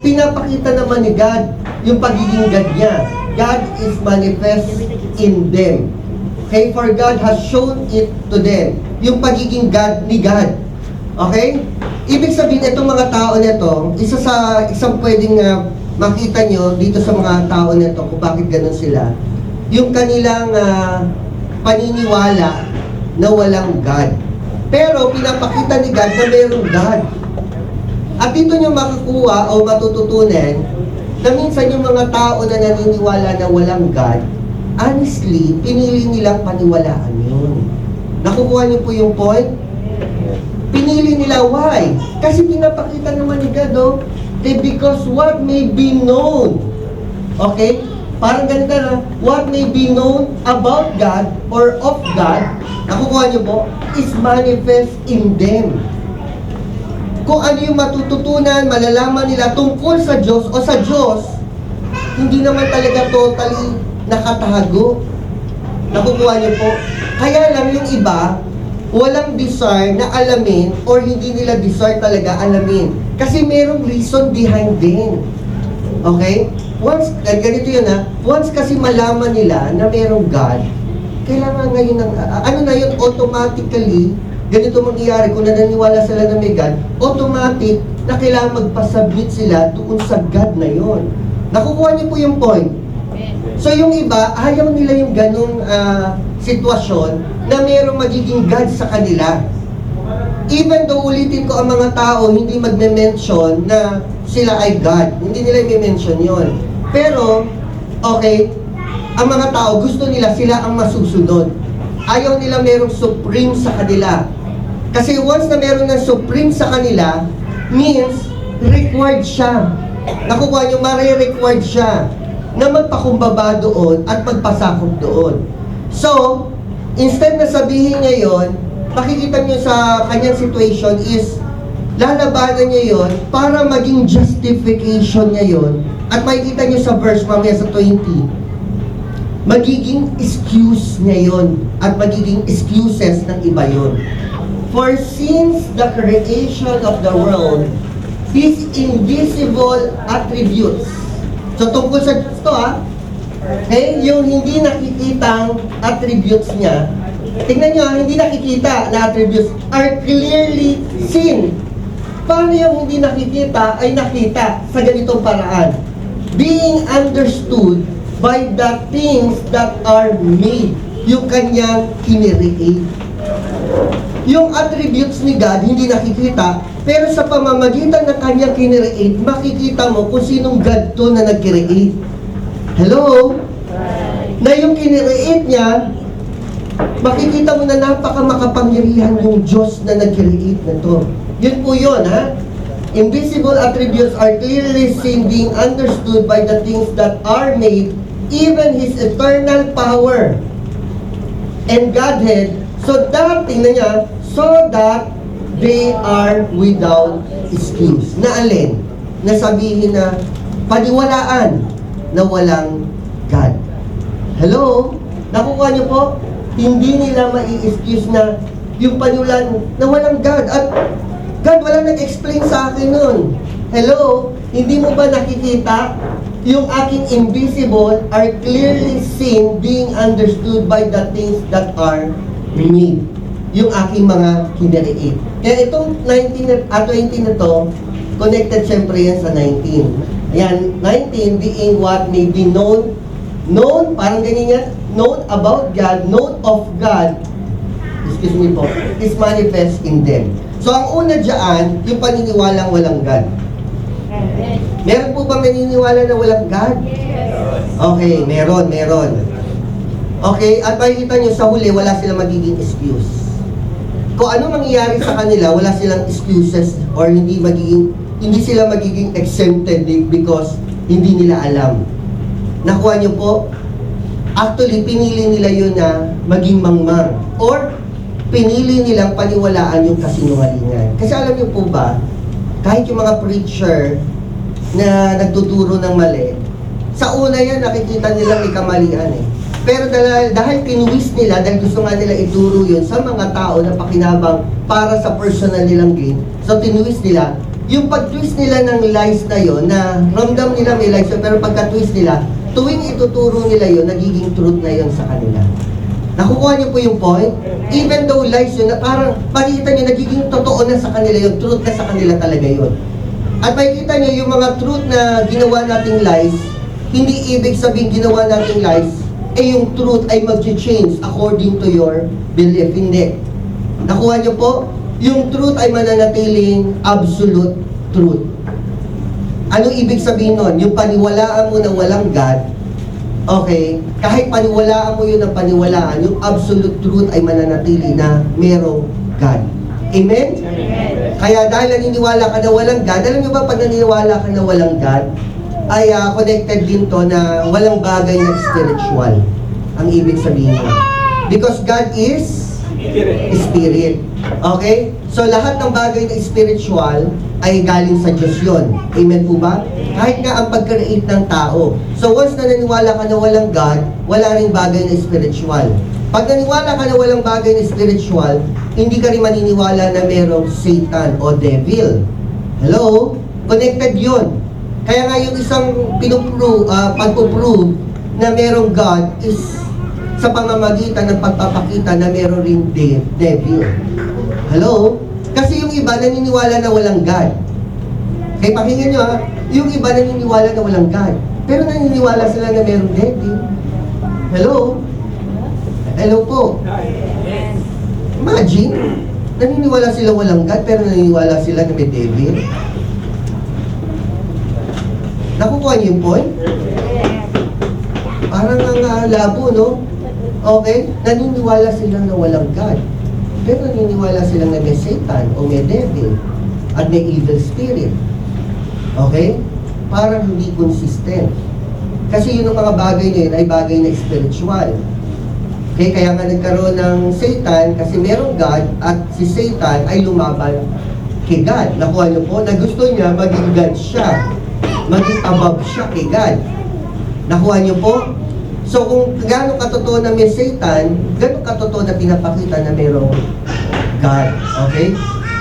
Pinapakita naman ni God yung pagiging God niya. God is manifest in them. Okay? For God has shown it to them. Yung pagiging God ni God. Okay? Ibig sabihin, itong mga tao nito, isang pwedeng makita nyo dito sa mga tao nito kung bakit ganun sila. Yung kanilang paniniwala na walang God. Pero pinapakita ni God na mayroong God. At dito nyo makakuha o matututunan na minsan yung mga tao na naniniwala na walang God, honestly, pinili nilang paniwalaan yun. Nakukuha niyo po yung point? Pinili nila, why? Kasi pinapakita naman ni God, oh, because what may be known, okay? Parang ganito na, what may be known about God or of God, nakukuha niyo po, is manifest in them. Kung ano yung matututunan, malalaman nila tungkol sa Diyos o sa Diyos, hindi naman talaga totally nakatago. Nakukuha niyo po. Kaya lang yung iba, walang desire na alamin or hindi nila desire talaga alamin. Kasi merong reason behind din. Okay? Once, ganito yun once kasi malaman nila na merong God, kailangan ngayon ng, ano na yun, automatically, ganito mangyayari, kung naniniwala sila na may God, automatic na kailangan magpasubmit sila doon sa God na yon. Nakukuha niyo po yung point. So yung iba, ayaw nila yung ganung sitwasyon na mayroong magiging God sa kanila. Even though ulitin ko ang mga tao, hindi magme-mention na sila ay God. Hindi nila i-mention yon. Pero, okay, ang mga tao, gusto nila sila ang masusunod. Ayaw nila mayroong supreme sa kanila. Kasi once na meron ng supreme sa kanila, means required siya. Nakukuha nyo, mare-required siya na magpakumbaba doon at magpasakop doon. So, instead na sabihin niya yon, makikita nyo sa kanyang situation is, lalabanan niya yon para maging justification niya yon. At makikita nyo sa verse mamaya sa 20, magiging excuse niya yon at magiging excuses ng iba yon. For since the creation of the world, His invisible attributes. So tungkol sa ito okay, yung hindi nakikitang attributes niya, tingnan nyo hindi nakikita na attributes are clearly seen. Paano yung hindi nakikita ay nakita sa ganitong paraan? Being understood by the things that are made. Yung kanyang kinirelate. Yung attributes ni God, hindi nakikita, pero sa pamamagitan ng kanyang kinirelate, makikita mo kung sinong God to na nag-create. Hello? Na yung kinirelate niya, makikita mo na napaka-makapangyarihan yung Diyos na nag-create na to. Yun po yun, Invisible attributes are clearly seen, being understood by the things that are made, even His eternal power and Godhead, so that, tingnan niya, so that they are without excuse. Na alin? Na sabihin na paniwalaan na walang God. Hello? Nakukuha niyo po? Hindi nila mai-excuse na yung paniwalaan na walang God. At God, wala nag-explain sa akin nun. Hello? Hindi mo ba nakikita? Yung aking invisible are clearly seen, being understood by the things that are made. Yung aking mga kinirelate. Kaya itong 20 na to, connected syempre yan sa 19. Ayan, 19 being what may be known, parang ganyan yan, known about God, known of God, excuse me po, is manifest in them. So ang una dyan, yung paniniwalang walang God. Meron po ba maniniwala na walang God? Okay, meron. Okay, at makikita nyo sa huli, wala silang magiging excuse. Kung ano mangyayari sa kanila, wala silang excuses or hindi sila magiging exempted because hindi nila alam. Nakuha nyo po? Actually, pinili nila yun na maging mangmang or pinili nilang paniwalaan yung kasinungalingan. Kasi alam nyo po ba, kahit yung mga preacher na nagtuturo ng mali, sa una yan, nakikita nilang may kamalian Pero dahil tinwist nila, dahil gusto nga nila ituro yun sa mga tao na pakinabang para sa personal nilang gain, so tinwist nila, yung pag-twist nila ng lies na yon, na ramdam nila may lies yun, pero pagka-twist nila, tuwing ituturo nila yon, nagiging truth na yon sa kanila. Nakukuha niyo po yung point? Even though lies yun, na parang makikita niyo, nagiging totoo na sa kanila yung truth na sa kanila talaga yon. At makikita niyo yung mga truth na ginawa nating lies, hindi ibig sabihin ginawa nating lies, yung truth ay mag-change according to your belief. Hindi. Nakuha niyo po? Yung truth ay mananatiling absolute truth. Anong ibig sabihin nun? Yung paniwalaan mo na walang God, okay, kahit paniwalaan mo yun ng paniwalaan, yung absolute truth ay mananatili na merong God. Amen? Amen. Kaya dahil naniniwala ka na walang God, alam niyo ba pag naniniwala ka na walang God, ay connected din to na walang bagay na spiritual. Ang ibig sabihin nun. Because God is Spirit. Okay? So lahat ng bagay na spiritual ay galing sa Diyos yun. Amen po ba? Kahit nga ang pag-create ng tao. So once na naniwala ka na walang God, wala ring bagay na spiritual. Pag naniwala ka na walang bagay na spiritual, hindi ka rin maniniwala na merong Satan o devil. Hello? Connected yun. Kaya nga yung isang pagpuprove na merong God is sa pamamagitan ng pagpapakita na meron ring devil. Hello? Kasi yung iba naniniwala na walang God. Kaya pakinggan nyo ha, yung iba naniniwala na walang God. Pero naniniwala sila na merong devil. Hello? Hello po. Imagine, naniniwala sila walang God, pero naniniwala sila na may devil. Nakukuha niyo yung point? Parang ang labo, no? Okay? Naniniwala silang na walang God. Pero naniniwala silang na may Satan o may devil at may evil spirit. Okay? Parang hindi consistent. Kasi yun ang mga bagay na yun ay bagay na spiritual. Okay? Kaya nga nagkaroon ng Satan kasi merong God at si Satan ay lumaban kay God. Nakuha niyo po na gusto niya maging God siya. Maging above siya kay God. Nakuha niyo po? So kung gano'ng katotoo na may Satan, gano'ng katotoo na pinapakita na mayroong God. Okay?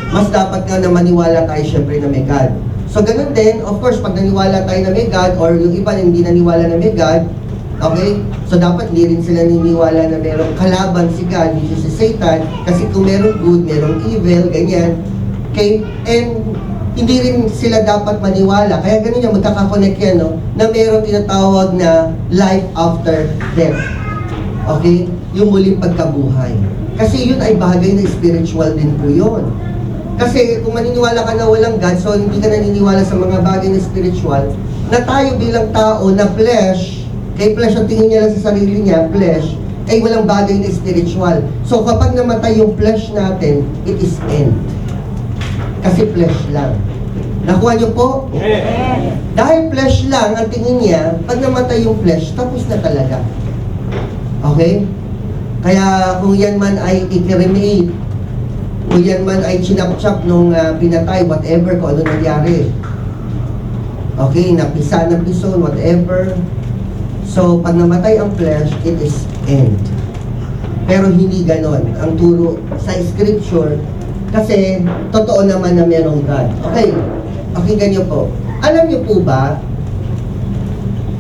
Mas dapat nga na maniwala tayo syempre na may God. So ganun din, of course, pag naniwala tayo na may God or yung iba na hindi naniwala na may God, okay? So dapat hindi rin sila niniwala na mayroong kalaban si God, which is si Satan, kasi kung mayroong good, mayroong evil, ganyan. Okay? And hindi rin sila dapat maniwala. Kaya ganun yung magkakakonect yan, no? Na mayroong tinatawag na life after death. Okay? Yung muling pagkabuhay. Kasi yun ay bagay na spiritual din po yun. Kasi kung maniniwala ka na walang God, so hindi ka naniniwala sa mga bagay na spiritual, na tayo bilang tao na flesh, kay flesh ang tingin niya lang sa sarili niya, flesh, ay walang bagay na spiritual. So kapag namatay yung flesh natin, it is end. Kasi flesh lang. Nakuha niyo po? Yeah. Dahil flesh lang ang tingin niya, pag namatay yung flesh, tapos na talaga. Okay? Kaya kung yan man ay i-cremate, kung yan man ay chinap-chap nung pinatay, whatever, kung ano nangyari. Okay, napisa ng pison, whatever. So, pag namatay ang flesh, it is end. Pero hindi ganon. Ang turo sa scripture, kasi totoo naman na merong God. Okay, pakinggan niyo po. Alam niyo po ba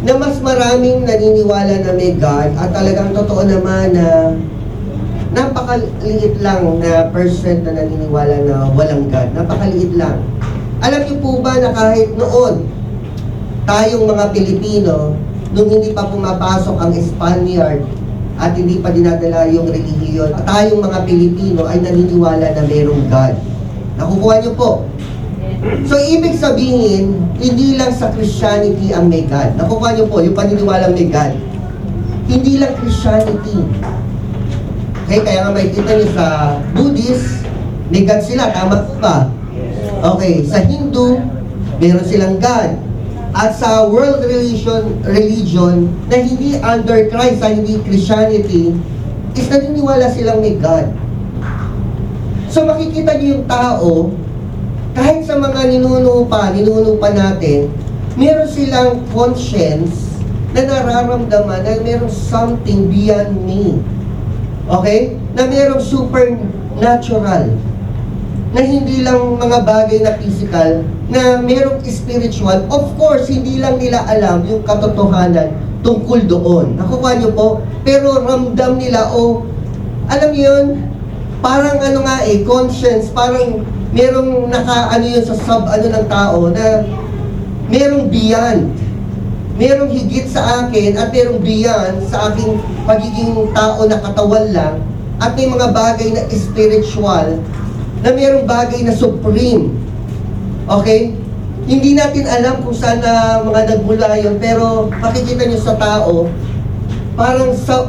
na mas maraming naniniwala na may God at talagang totoo naman na napakaliit lang na percent na naniniwala na walang God. Napakaliit lang. Alam niyo po ba na kahit noon, tayong mga Pilipino, nung hindi pa pumapasok ang Spaniard at hindi pa dinadala yung relihiyon, tayong mga Pilipino ay naniniwala na mayroong God. Nakukuha niyo po. So, ibig sabihin, hindi lang sa Christianity ang may God. Nakukuha niyo po, yung paniniwala may God. Hindi lang Christianity. Okay, kaya nga makikita niyo sa Buddhist, may God sila, tama po ba? Okay, sa Hindu, meron silang God. At sa world religion na hindi under Christ, hindi Christianity, is naniniwala silang may God. So makikita niyo yung tao, kahit sa mga ninuno pa natin, meron silang conscience na nararamdaman na meron something beyond me. Okay? Na merong supernatural. na hindi lang mga bagay na physical, na merong spiritual. Of course, hindi lang nila alam yung katotohanan tungkol doon. Nakukuha niyo po? Pero ramdam nila, alam niyo yun, parang conscience, parang merong yun sa ng tao na merong beyond. Merong higit sa akin at merong beyond sa aking pagiging tao na katawan lang, at may mga bagay na spiritual, na merong bagay na supreme. Okay? Hindi natin alam kung saan na mga nagmula yun, pero makikita nyo sa tao, parang sa,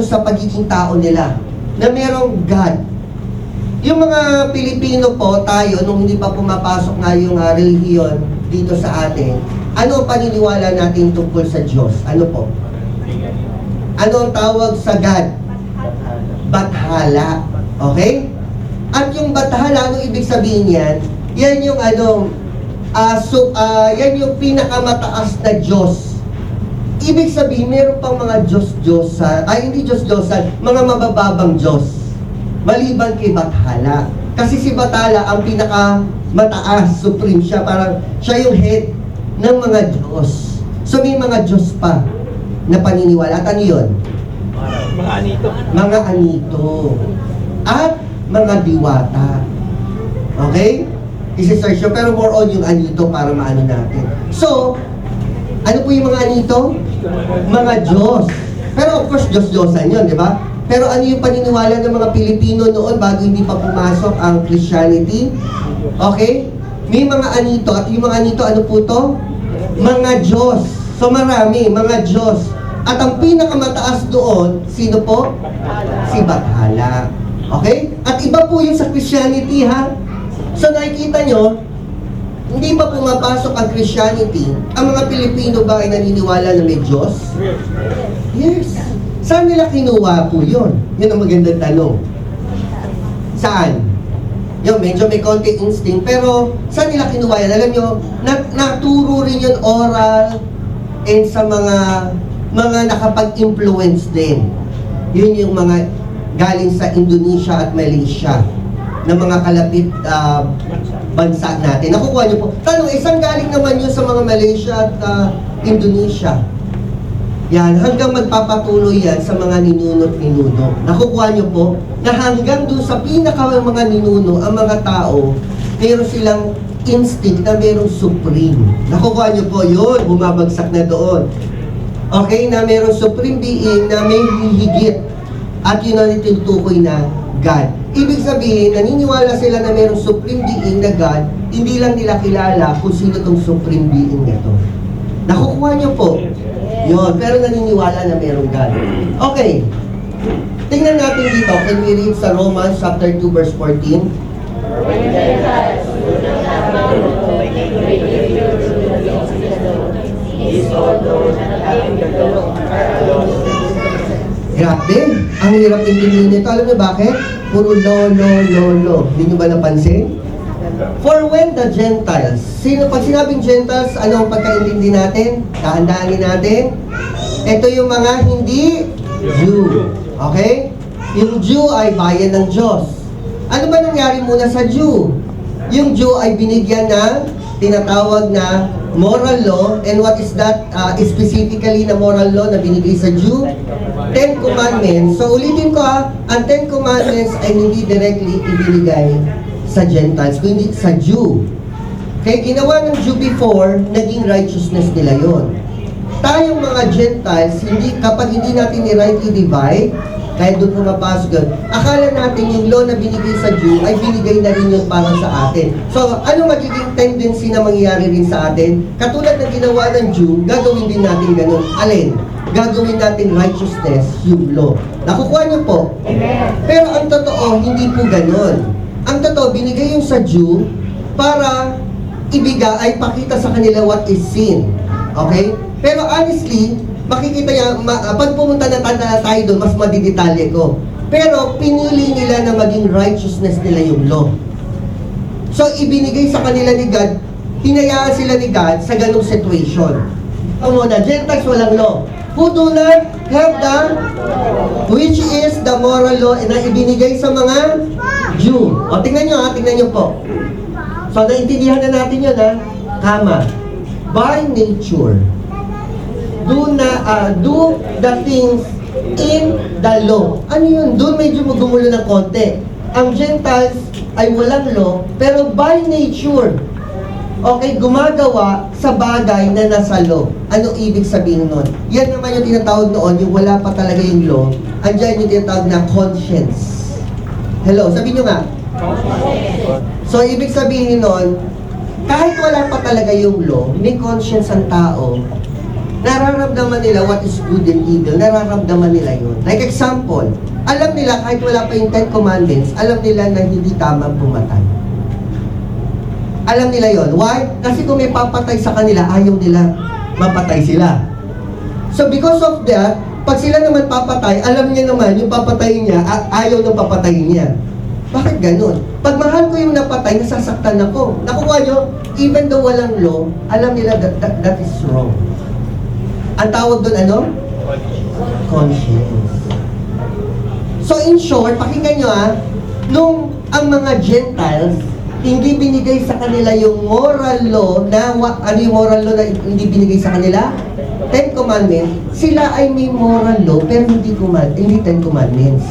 sa pagiging tao nila, na merong God. Yung mga Pilipino po, tayo, nung hindi pa pumapasok nga yung relihiyon dito sa atin, ano ang paniniwala natin tungkol sa Diyos? Ano po? Ano ang tawag sa God? Bathala. Okay? At yung Bathala, anong ibig sabihin yan? Yan yung yan yung pinakamataas na Diyos. Ibig sabihin, meron pang mga Diyos-Diyosan, hindi Diyos-Diyosan, mga mabababang Diyos. Maliban kay Bathala. Kasi si Bathala ang pinakamataas, supreme siya, parang siya yung head ng mga Diyos. So may mga Diyos pa na paniniwala. At ano yun? Mga anito. Mga anito. At mga diwata. Okay? Isi-search nyo, pero more on yung anito para maano natin. So, ano po yung mga anito? Mga Diyos. Pero of course, Diyos-Diyosan yun, di ba? Pero ano yung paniniwala ng mga Pilipino noon bago hindi pa pumasok ang Christianity? Okay? May mga anito, at yung mga anito, ano po to? Mga Diyos. So marami, mga Diyos. At ang pinakamataas doon, sino po? Si Bathala. Okay? At iba po yung sa Christianity, ha? So nakikita nyo, hindi pa pumapasok ang Christianity, ang mga Pilipino ba ay naniniwala na may Diyos? Yes. Saan nila kinuha po yun? Yun ang magandang tanong. Saan? Yun, medyo may konti instinct, pero saan nila kinuha yan? Alam nyo, naturo rin yun oral and sa mga nakapag-influence din. Yun yung mga galing sa Indonesia at Malaysia na mga kalapit bansa natin. Nakukuha niyo po. Tanong, isang galing naman yun sa mga Malaysia at Indonesia. Yan, hanggang magpapatuloy yan sa mga ninuno. Nakukuha niyo po na hanggang doon sa pinaka mga ninuno, ang mga tao, meron silang instinct na merong supreme. Nakukuha niyo po yun, bumabagsak na doon. Okay, na merong supreme being na may hihigit. At yun ang itinutukoy na God. Ibig sabihin, naniniwala sila na mayroong supreme being na God, hindi lang nila kilala kung sino itong supreme being na ito. Nakukuha niyo po. Yun, pero naniniwala na mayroong God. Okay. Tingnan natin dito. Can we read sa Romans chapter 2 verse 14? Grabe, ang hirap intindihin nito. Alam niyo bakit? Puro lo. Hindi niyo ba napansin? For when the Gentiles, pag sinabing Gentiles, ano ang pagkaintindi natin? Dahan-dahanin natin. Ito yung mga hindi Jew. Okay? Yung Jew ay bayan ng Diyos. Ano ba nangyari muna sa Jew? Yung Jew ay binigyan ng tinatawag na moral law. And what is that specifically na moral law na binigay sa Jew? 10 Commandments. So ulitin ko ang 10 Commandments ay hindi directly ibinigay sa Gentiles, kundi sa Jew. Kaya ginawa ng Jew before, naging righteousness nila yon. Tayong mga Gentiles, kapag hindi natin i-rightly divide, kahit doon pumapasok yun, akala natin yung law na binigay sa Jew ay binigay na rin yun para sa atin. So, ano magiging tendency na mangyayari rin sa atin? Katulad ng ginawa ng Jew, gagawin din natin ganun. Alin? Gagawin natin righteousness, yung law. Nakukuha niyo po? Amen. Pero ang totoo, hindi po ganun. Ang totoo, binigay yung sa Jew para ay pakita sa kanila what is sin. Okay? Pero honestly, makikita niya, pag pumunta na tayo doon, mas madidetalye ko. Pero pinili nila na maging righteousness nila yung law. So, ibinigay sa kanila ni God, hinayaan sila ni God sa ganong situation. Ito muna, Gentiles walang law. Who do not have the, which is the moral law na ibinigay sa mga Jew. O, tingnan nyo ha, tingnan nyo po. So, naintindihan na natin yun ha. Kama. By nature, do the things in the law. Ano yun? Doon medyo magumulo ng konti. Ang Gentiles ay walang law, pero by nature, okay, gumagawa sa bagay na nasa law. Ano ibig sabihin nun? Yan naman yung tinatawag noon, yung wala pa talaga yung law. Andyan yung tinatawag na conscience. Hello, sabihin nyo nga. So, ibig sabihin nun, kahit wala pa talaga yung law, may conscience ang tao, nararamdaman nila what is good and evil. Nararamdaman nila yun. Like example, alam nila kahit wala pa yung 10 Commandments, alam nila na hindi tamang pumatay. Alam nila yon. Why? Kasi kung may papatay sa kanila, ayaw nila mapatay sila. So because of that, pag sila naman papatay, alam niya naman yung papatayin niya, ayaw nang papatayin niya. Bakit ganun? Pag mahal ko yung napatay, nasasaktan ako. Nakuha nyo, even though walang law, alam nila that is wrong. Ang tawag doon ano? Conscience. So in short, pakinggan nyo nung ang mga Gentiles, hindi binigay sa kanila yung moral law na, ano yung moral law na hindi binigay sa kanila? 10 Commandments. Sila ay may moral law, pero hindi 10 Commandments.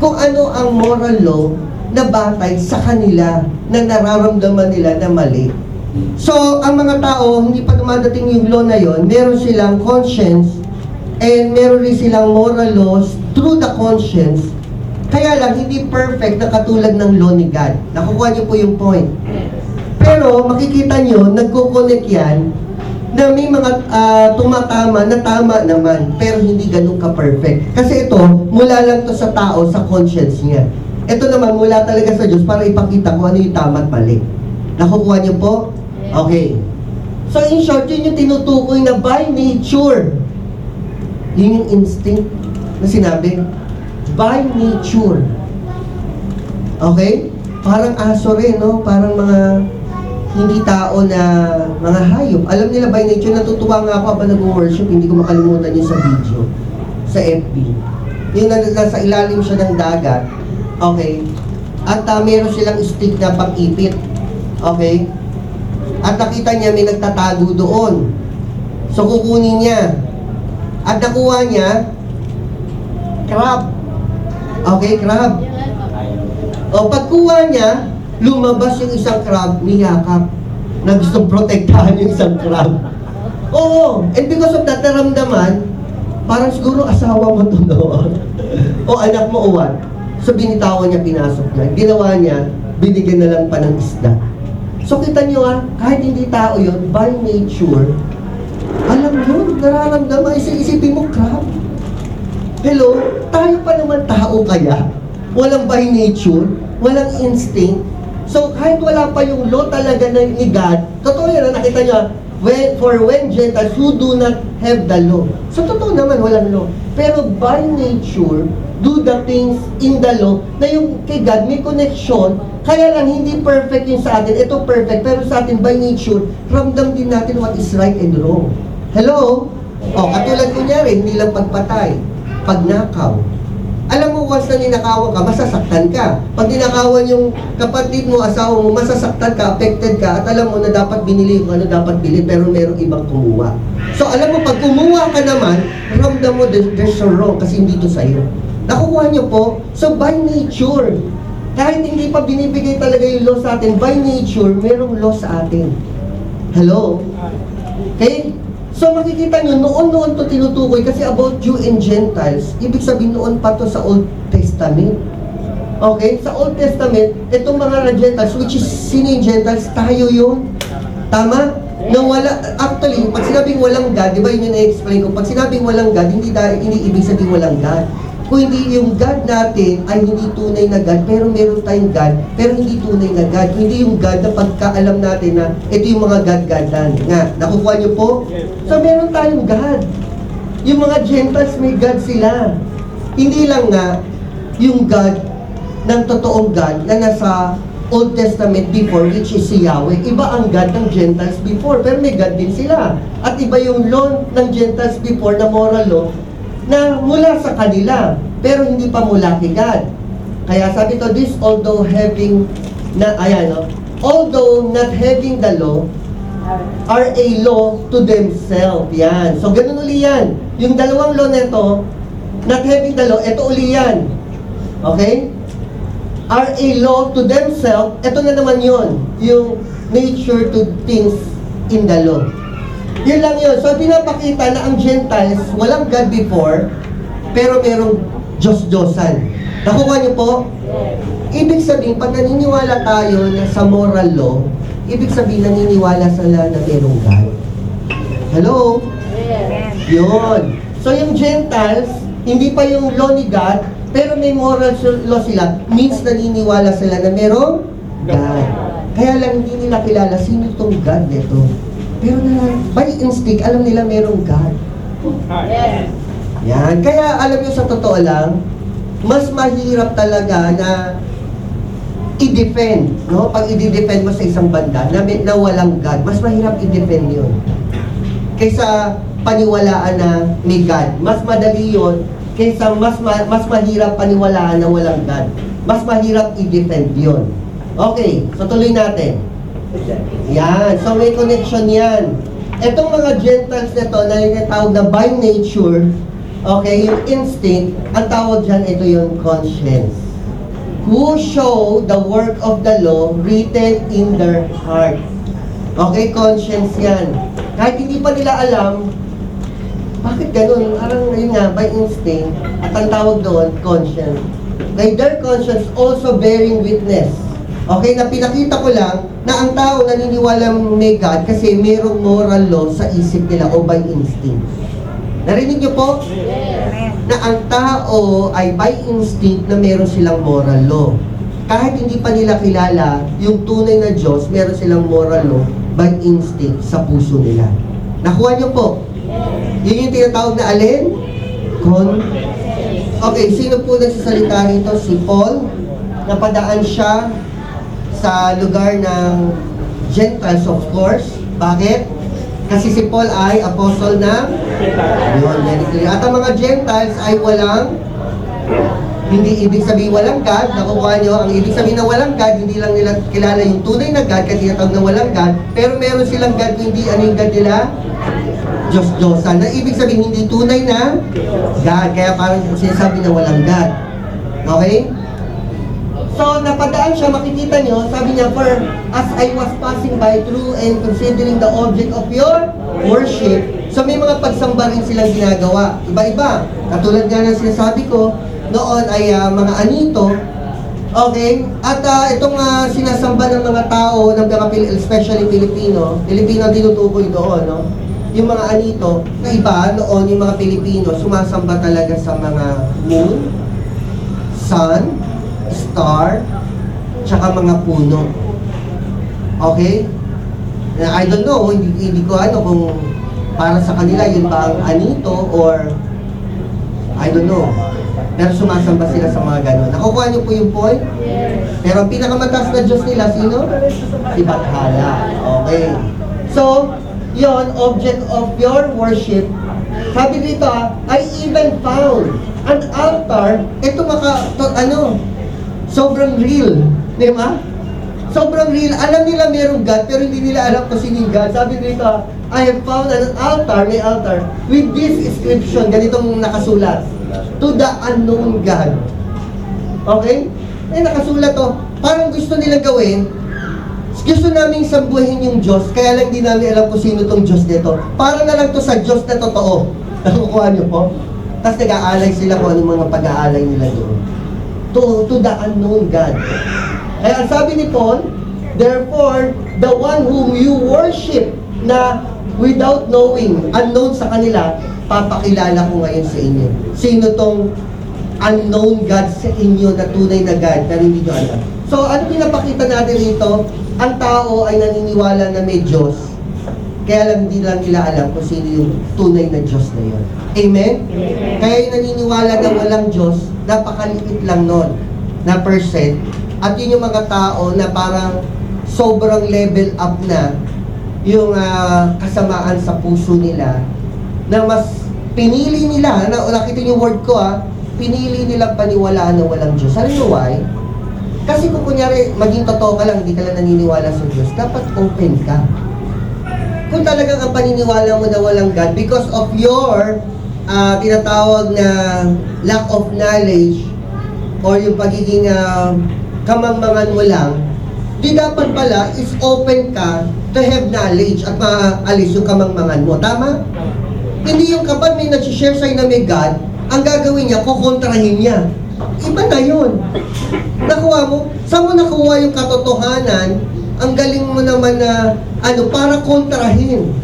Kung ano ang moral law na batay sa kanila, na nararamdaman nila na mali. So, ang mga tao, hindi pa dumadating yung law na yon, meron silang conscience, and meron rin silang moral laws through the conscience. Kaya lang, hindi perfect na katulad ng law ni God. Nakukuha niyo po yung point. Pero, makikita niyo, nagko-connect yan, na may mga tumatama na tama naman, pero hindi ganun ka-perfect. Kasi ito, mula lang to sa tao, sa conscience niya. Ito naman, mula talaga sa Diyos para ipakita kung ano yung tama at mali. Nakukuha niyo po? Okay. So in short, yun yung tinutukoy na by nature. Yun yung instinct na sinabi. By nature. Okay? Parang aso rin, no? Parang mga hindi tao na mga hayop. Alam nila by nature, natutuwa nga ako habang nag-worship, hindi ko makalimutan yun sa video, sa FB. Yung nasa ilalim siya ng dagat, okay? At meron silang stick na pang-ipit, okay? At nakita niya may nagtatago doon. So kukunin niya. At nakuha niya crab. Okay, crab. O pagkuha niya, lumabas yung isang crab, niyakap. Na gustong protektahan yung isang crab. Oo, and because of that, naramdaman, parang siguro asawa mo to noon. O anak mo o what? So binitawan niya, pinasok niya. Ginawa niya, binigyan na lang pa ng isda. So kita nyo kahit hindi tao yun, by nature, alam yun, nararamdaman, isipin mo, crab. Hello, tayo pa naman tao kaya? Walang by nature, walang instinct. So kahit wala pa yung law talaga ni God, totoo yan, nakita nyo, when Gentiles who do not have the law. So totoo naman, walang law. Pero by nature, do the things in the law, na yung kay God may connection. Kaya lang, hindi perfect yung sa atin. Ito perfect, pero sa atin, by nature, ramdam din natin what is right and wrong. Hello? O, katulad kunyari, hindi lang pagpatay, pagnakaw. Alam mo, once na ninakawan ka, masasaktan ka. Pag ninakawan yung kapatid mo, asawa mo, masasaktan ka, affected ka, at alam mo na dapat binili yung ano dapat bili, pero merong ibang kumuha. So, alam mo, pag kumuha ka naman, ramdam mo, there's a wrong, kasi hindi to sa'yo. Nakukuha niyo po? So, by nature, kahit hindi pa binibigay talaga yung law sa atin, by nature, merong law sa atin. Hello? Okay? So makikita nyo, noon to tinutukoy kasi about Jew and Gentiles, ibig sabihin noon pa to sa Old Testament. Okay? Sa Old Testament, itong mga Gentiles, which is sino yung Gentiles? Tayo yun. Tama? Na wala, actually, pag sinabing walang God, di ba yun yung na-explain ko, pag sinabing walang God, hindi ibig sabihin walang God. Kung hindi yung God natin ay hindi tunay na God, pero meron tayong God, pero hindi tunay na God. Kung hindi yung God na pagkaalam natin na ito yung mga God-Godan. Nga, nakukuha niyo po? So meron tayong God. Yung mga Gentiles may God sila. Hindi lang nga yung God ng totoong God na nasa Old Testament before, which is si Yahweh. Iba ang God ng Gentiles before, pero may God din sila. At iba yung law ng Gentiles before na moral law na mula sa kanila, pero hindi pa mula kay God. Kaya sabi to, this although having, although not having the law, are a law to themselves. Yan. So, ganun uli yan. Yung dalawang law nito, not having the law, ito uli yan. Okay? Are a law to themselves, ito na naman yon, yung nature to things in the law. Yun lang yun. So, pinapakita na ang Gentiles, walang God before, pero merong Diyos-Diyosan. Nakuha niyo po? Ibig sabihin, pag naniniwala tayo na sa moral law, ibig sabihin, naniniwala sila na merong God. Hello? Yun. So, yung Gentiles, hindi pa yung law ni God, pero may moral law sila, means naniniwala sila na merong God. Kaya lang hindi nila kilala sino itong God nito. Pero na, by instinct, alam nila merong God. Yan. Kaya alam nyo sa totoo lang, mas mahirap talaga na i-defend, no? Pag i-defend mo sa isang banda na walang God, mas mahirap i-defend yun. Kaysa paniwalaan na may God. Mas madali yun kaysa mas mahirap paniwalaan na walang God. Mas mahirap i-defend yun. Okay, so tuloy natin. Yan, so may connection yan. Etong mga Gentiles na to, na yung tawag na by nature, okay, yung instinct, ang tawag dyan, ito yung conscience. Who show the work of the law written in their heart. Okay, conscience yan. Kahit hindi pa nila alam, bakit ganun? Parang yun nga, by instinct, at ang tawag doon, conscience. By their conscience also bearing witness. Okay, na pinakita ko lang na ang tao naniniwala may God kasi mayroong moral law sa isip nila o by instinct. Narinig niyo po? Na ang tao ay by instinct na meron silang moral law. Kahit hindi pa nila kilala yung tunay na Diyos, meron silang moral law by instinct sa puso nila. Nakuha niyo po? Yun yung tinatawag na alin? Okay, sino po nagsasalita rito? Si Paul. Napadaan siya sa lugar ng Gentiles, of course. Bakit? Kasi si Paul ay apostle ng yun, very clear. At ang mga Gentiles ay walang, hindi ibig sabihin walang God. Nakukuha nyo, ang ibig sabihin na walang God, hindi lang nila kilala yung tunay na God, kasi tinatawag na walang God, pero meron silang God, hindi ano yung God nila? Diyos-Diyosan. Na ibig sabihin, hindi tunay na God. Kaya parang sinasabi na walang God. Okay? So, napadaan siya, makikita nyo, sabi niya, for as I was passing by through and considering the object of your worship, so may mga pagsamba rin silang ginagawa. Iba-iba. Katulad nga ng sinasabi ko, noon ay mga anito. Okay? At itong sinasamba ng mga tao, ng mga especially Pilipino ang tinutukoy doon, no? Yung mga anito, na iba, noon yung mga Pilipino, sumasamba talaga sa mga moon, sun, star, tsaka mga puno. Okay? I don't know, hindi ko ano kung para sa kanila yun ba ang anito or I don't know. Pero sumasamba sila sa mga ganon. Nakukuha niyo po yung point? Pero ang pinakamataas na Diyos nila, sino? Si Bathala. Okay. So, yon object of your worship. Sabi dito, I even found an altar. Ito sobrang real. Di ba? Sobrang real. Alam nila merong God, pero hindi nila alam kung sino yung God. Sabi dito, I have found an altar, may altar, with this inscription, ganitong nakasulat, to the unknown God. Okay? Nakasulat to. Parang gusto nila gawin, gusto naming sambuhin yung Diyos, kaya lang hindi namin alam kung sino tong Diyos nito. Para na lang to sa Diyos na totoo. Nakukuha niyo po? Tapos nag-aalay sila kung anong mga pag-aalay nila doon. To the unknown God. Kaya ang sabi ni Paul, therefore, the one whom you worship na without knowing, unknown sa kanila, papakilala ko ngayon sa inyo. Sino tong unknown God sa inyo na tunay na God na hindi nyo alam? So, ano pinapakita natin dito? Ang tao ay naniniwala na may Diyos, kaya lang hindi lang nila alam kung sino yung tunay na Diyos na yun. Amen? Kaya yung naniniwala na walang Diyos, napakaliit lang nun na percent At yun yung mga tao na parang sobrang level up na yung kasamaan sa puso nila, na mas pinili nila, nakita yung word ko pinili nilang paniwalaan na walang Diyos. Alam nyo why? Kasi kung kunyari, maging totoo ka lang, hindi ka lang naniniwala sa Diyos, dapat open ka. Kung talagang ang paniniwala mo na walang God, because of your tinatawag na lack of knowledge, or yung pagiging kamangmangan mo lang, di dapat pala is open ka to have knowledge at maalis yung kamangmangan mo. Tama? Hindi yung kapag may nag-share sa'yo na may God, ang gagawin niya, kukontrahin niya. Iba na yun. Nakuha mo? Saan mo nakuha yung katotohanan? Ang galing mo naman na, para kontrahin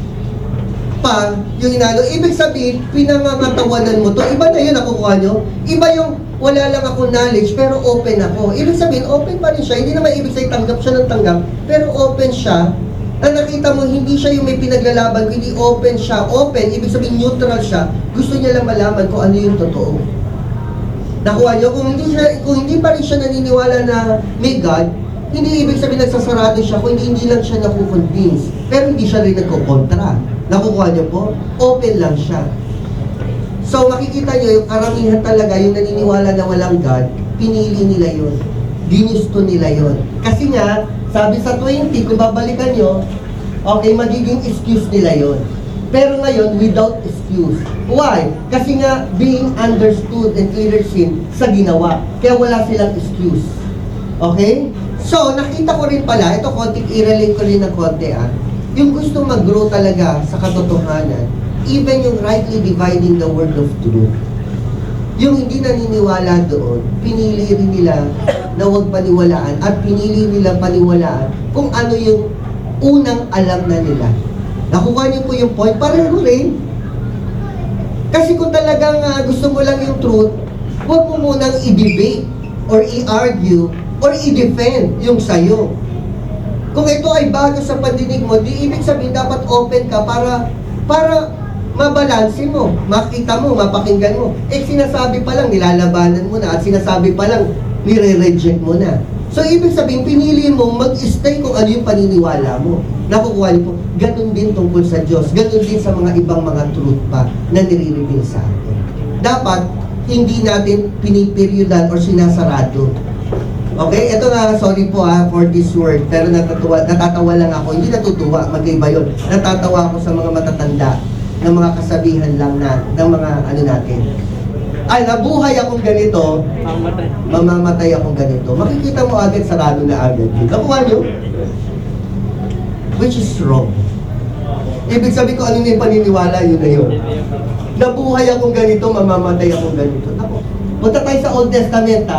pa yung inano. Ibig sabihin, pinangangatawanan mo to. Iba na yun nakukuha nyo. Iba yung wala lang ako knowledge, pero open ako. Ibig sabihin, open pa rin siya. Hindi naman ibig sabihin, tanggap siya ng tanggap, pero open siya. Ang nakita mo, hindi siya yung may pinaglalaban, hindi open siya. Open, ibig sabihin neutral siya. Gusto niya lang malaman kung ano yung totoo. Nakuha niyo? Kung hindi pa rin siya naniniwala na may God, hindi ibig sabihin nagsasarado siya, kung hindi lang siya nakukonvince. Pero hindi siya rin nagkokontra. Nakukuha niyo po? Open lang siya. So makikita niyo, yung karamihan talaga, yung naniniwala na walang God, pinili nila yun. Ginusto nila yun. Kasi nga, sabi sa 20, kung babalikan nyo, okay, magiging excuse nila yon. Pero ngayon, without excuse. Why? Kasi nga, being understood and clear seen sa ginawa. Kaya wala silang excuse. Okay? So, nakita ko rin pala, ito i-relate ko rin ng konti yung gusto mag-grow talaga sa katotohanan, even yung rightly dividing the word of truth. Yung hindi naniniwala doon, pinili rin nila na huwag paniwalaan at pinili nila paniwalaan kung ano yung unang alam na nila. Nakuha niyo po yung point? Pareho rin. Kasi kung talagang gusto mo lang yung truth, huwag mo munang i-debate or i-argue or i-defend yung sayo. Kung ito ay bago sa pandinig mo, di ibig sabihin dapat open ka para mabalansin mo, makita mo, mapakinggan mo. Sinasabi pa lang, nilalabanan mo na, at sinasabi pa lang, nire-reject mo na. So, ibig sabihin, pinili mo mag-stay kung ano yung paniniwala mo. Nakukuha niyo po, ganun din tungkol sa Diyos. Ganun din sa mga ibang mga truth pa na nire-reveal sa atin. Dapat, hindi natin piniperiyodan or sinasarado. Okay? Ito nga, sorry po for this word, pero natatawa lang ako. Hindi natutuwa, magkaiba yun. Natatawa ako sa mga matatanda ng mga kasabihan lang ng mga natin. Nabuhay akong ganito, mamamatay akong ganito. Makikita mo agad, sarado na agad. Nakuha nyo? Which is wrong. Ibig sabihin ko, ano yung paniniwala, yun na yun. Nabuhay akong ganito, mamamatay akong ganito. Punta tayo sa Old Testament,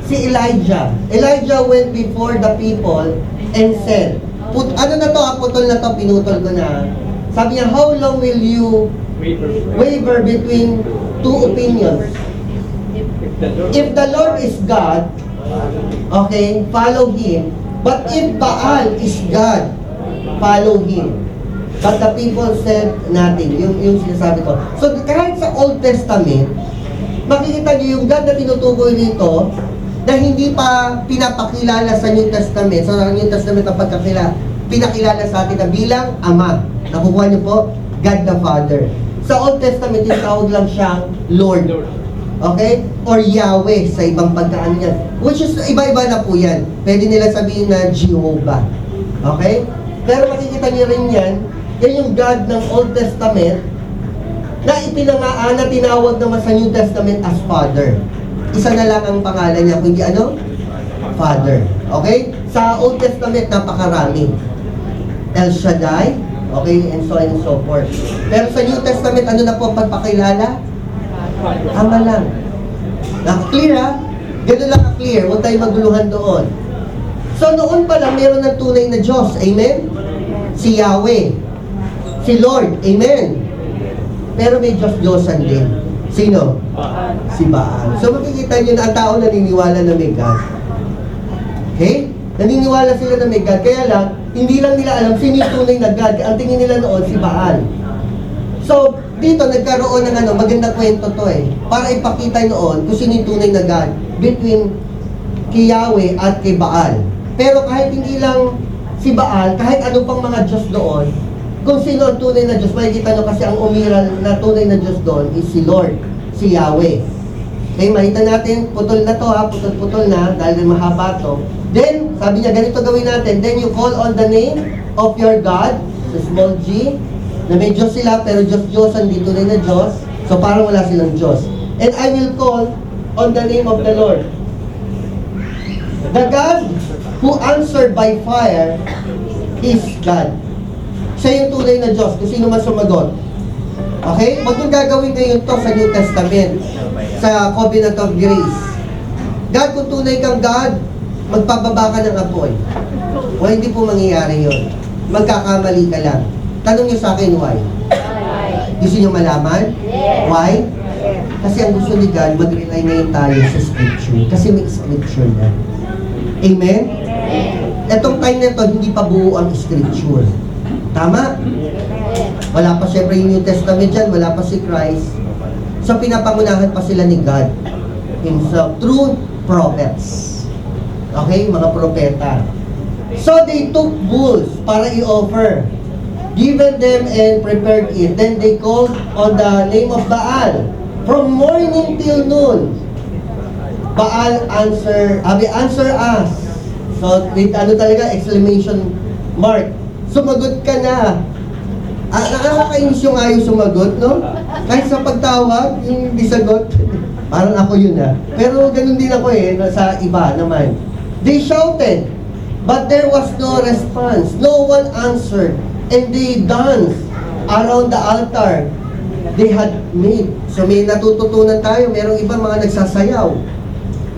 si Elijah. Elijah went before the people and said, ano na to, putol na to, pinutol ko na. Sabi niya, how long will you waver between two opinions? If the Lord is God, okay, follow Him. But if Baal is God, follow Him. But the people said nothing. Yung sinasabi ko. So kahit sa Old Testament, makikita niyo yung God na tinutukoy rito, na hindi pa pinapakilala sa New Testament. So sa New Testament ang pinakilala sa atin na bilang Ama. Nakukuha niyo po? God the Father. Sa Old Testament, yung tawag lang siyang Lord. Okay? Or Yahweh sa ibang pagkaan niya. Which is, iba-iba na po yan. Pwede nila sabihin na Jehovah. Okay? Pero makikita niyo rin yan, yan yung God ng Old Testament na ipinangaan na tinawag naman sa New Testament as Father. Isa na lang ang pangalan niya, kundi Father. Okay? Sa Old Testament, napakarami. El Shaddai, okay, and so on and so forth. Pero sa New Testament, ano na po ang pagpakilala? Ama lang. Clear Ganun lang clear, huwag tayo maguluhan doon. So noon pa lang, meron ng tunay na Diyos. Amen? Si Yahweh. Si Lord. Amen? Pero may Diyos-Diyosan din. Sino? Si Baal. So makikita nyo na ang tao naniniwala na may God. Okay? Naniniwala sila na may God. Kaya lang, hindi lang nila alam sino yung tunay na God. Ang tingin nila noon, si Baal. So, dito nagkaroon ng magandang kwento to Para ipakita noon kung sino yung tunay na God between kay Yahweh at kay Baal. Pero kahit hindi lang si Baal, kahit ano pang mga Diyos doon, kung sino ang tunay na Diyos, makikita nyo kasi ang umiral na tunay na Diyos doon is si Lord, si Yahweh. Okay, makita natin, putol na to ha, putol-putol na, dahil mahaba to. Then, sabi niya, ganito gawin natin, then you call on the name of your God, sa small g, na may Diyos sila, pero Diyos, hindi tunay na Diyos, so parang wala silang Diyos. And I will call on the name of the Lord. The God who answered by fire is God. Siya yung tunay na Diyos, kung sino man sumagot. Okay? Huwag nung gagawin ngayon to sa New Testament, sa Covenant of Grace. God, kung tunay kang God, magpababa ka ng apoy. Well, hindi po mangyayari yun. Magkakamali ka lang. Tanong niyo sa akin, why? Gusto niyo malaman? Why? Kasi ang gusto ni God, mag-rely ngayon tayo sa Scripture. Kasi may Scripture na. Amen? Etong time na ito, hindi pa buo ang Scripture. Tama? Wala pa syempre yung New Testament dyan, wala pa si Christ. So pinapangunahan pa sila ni God himself through prophets. Okay? Mga propeta. So they took bulls para i-offer. Given them and prepared it. Then they called on the name of Baal. From morning till noon. Baal answer us. So, with ano talaga, exclamation mark. Sumagot ka na. Nakakainis yung ayaw sumagot, no? Kahit sa pagtawag, yung hindi sagot. Parang ako yun Pero ganun din ako sa iba naman. They shouted, but there was no response. No one answered. And they danced around the altar they had made. So may natututunan tayo. Merong iba mga nagsasayaw.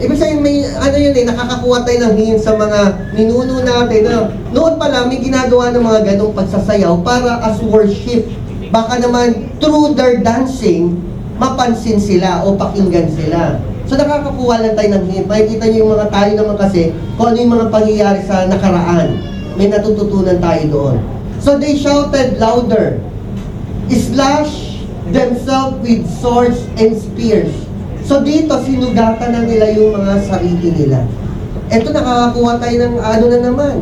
Ibig sabihin, may ano yun nakakakuha tayo ng hint sa mga ninuno natin. Noon pa lang, may ginagawa ng mga ganong pagsasayaw para as worship. Baka naman, through their dancing, mapansin sila o pakinggan sila. So nakakakuha lang tayo ng hint. Makikita niyo yung mga tayo naman kasi kung ano yung mga pangyayari sa nakaraan. May natututunan tayo doon. So they shouted louder, slashed themselves with swords and spears. So dito, sinugatan na nila yung mga sarili nila. Ito, nakakakuha tayo ng ano na naman.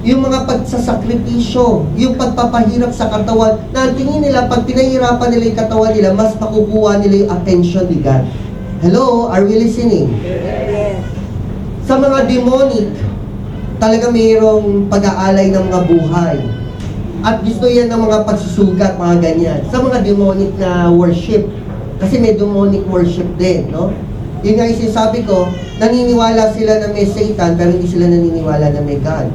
Yung mga pagsasakripisyo, yung pagpapahirap sa katawan, na tingin nila, pag pinahirapan nila yung katawan nila, mas makukuha nila yung attention ni God. Hello? Are we listening? Yes. Sa mga demonic, talaga mayroong pag-aalay ng mga buhay. At gusto yan ng mga pagsusugat, mga ganyan. Sa mga demonic na worship, kasi may demonic worship din, no? Yun nga yung sinasabi ko, naniniwala sila na may Satan, pero hindi sila naniniwala na may God.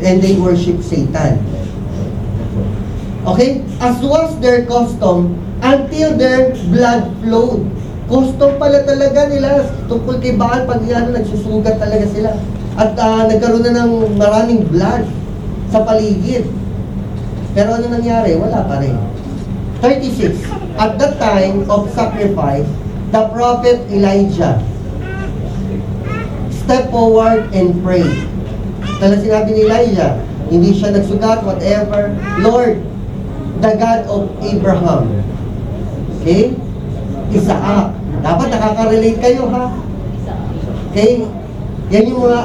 And they worship Satan. Okay? As was their custom, until their blood flowed. Custom pala talaga nila, tungkol kay Baal, pag yan, nagsusugat talaga sila. At nagkaroon na ng maraming blood sa paligid. Pero ano nangyari? Wala pa rin. 36. At the time of sacrifice, the prophet Elijah stepped forward and prayed. Talagang sinabi ni Elijah, hindi siya nagsugat, whatever. Lord, the God of Abraham. Okay? Isaac. Dapat nakaka-relate kayo, ha? Okay? Yan yung mga,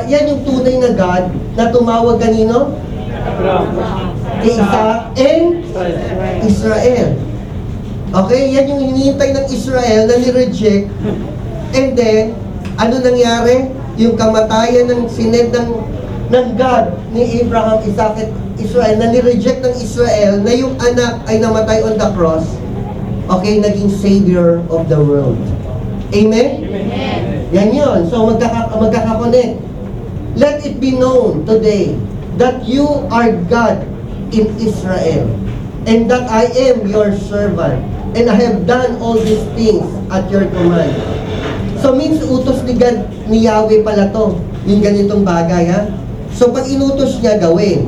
yan yung tunay na God na tumawag kanino? Kay Isaac and Israel. Okay? Yan yung hinihintay ng Israel na ni-reject. And then, ano nangyari? Yung kamatayan ng sined ng God ni Abraham, Isaac at Israel, na ni-reject ng Israel, na yung anak ay namatay on the cross. Okay? Naging Savior of the world. Amen? Amen. Yan yun. So, magkaka-connect. Let it be known today that you are God in Israel and that I am your servant and I have done all these things at your command. So, means utos ni God, ni Yahweh pala to. Yung ganitong bagay, ha? So, pag inutos niya, gawin.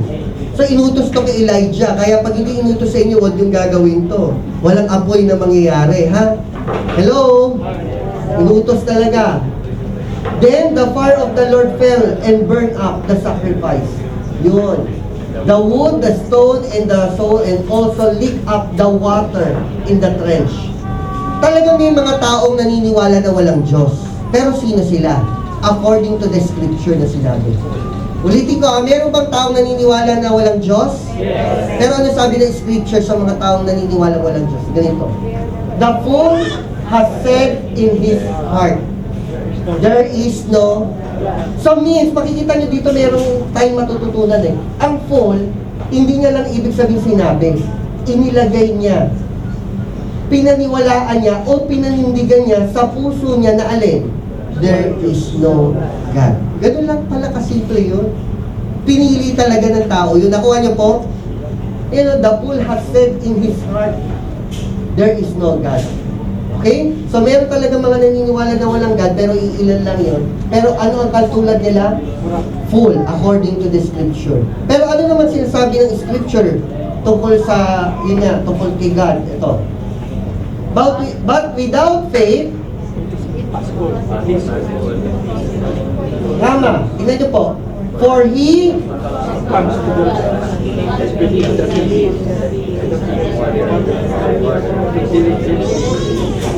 So, inutos to kay Elijah. Kaya pag hindi inutos sa inyo, huwag yung gagawin to. Walang apoy na mangyayari, ha? Hello? Inutos talaga. Then the fire of the Lord fell and burned up the sacrifice. Yun. The wood, the stone, and the soul, and also licked up the water in the trench. Talagang may mga taong naniniwala na walang Diyos. Pero sino sila? According to the scripture na sinabi. Ulitin ko, meron bang taong naniniwala na walang Diyos? Yes. Pero ano sabi ng scripture sa mga taong naniniwala walang Diyos? Ganito. The fool has said in his heart, there is no... So means, makikita nyo dito merong tayong matututunan eh. Ang fool, hindi niya lang ibig sabihin sinabi. Inilagay niya. Pinaniwalaan niya o pinanindigan niya sa puso niya na alin? There is no God. Ganun lang pala kasimple yun. Pinili talaga ng tao yun. Nakuha niyo po? The fool has said in his heart, there is no God. Okay? So meron talaga mga naniniwala na walang God, pero iilan lang yun. Pero ano ang katulad nila? Fool, according to the scripture. Pero ano naman sinasabi ng scripture tungkol sa, yun nga, tungkol kay God? Ito. But without faith, Rama, tingnan niyo po. For he Comes to the as believe that he is.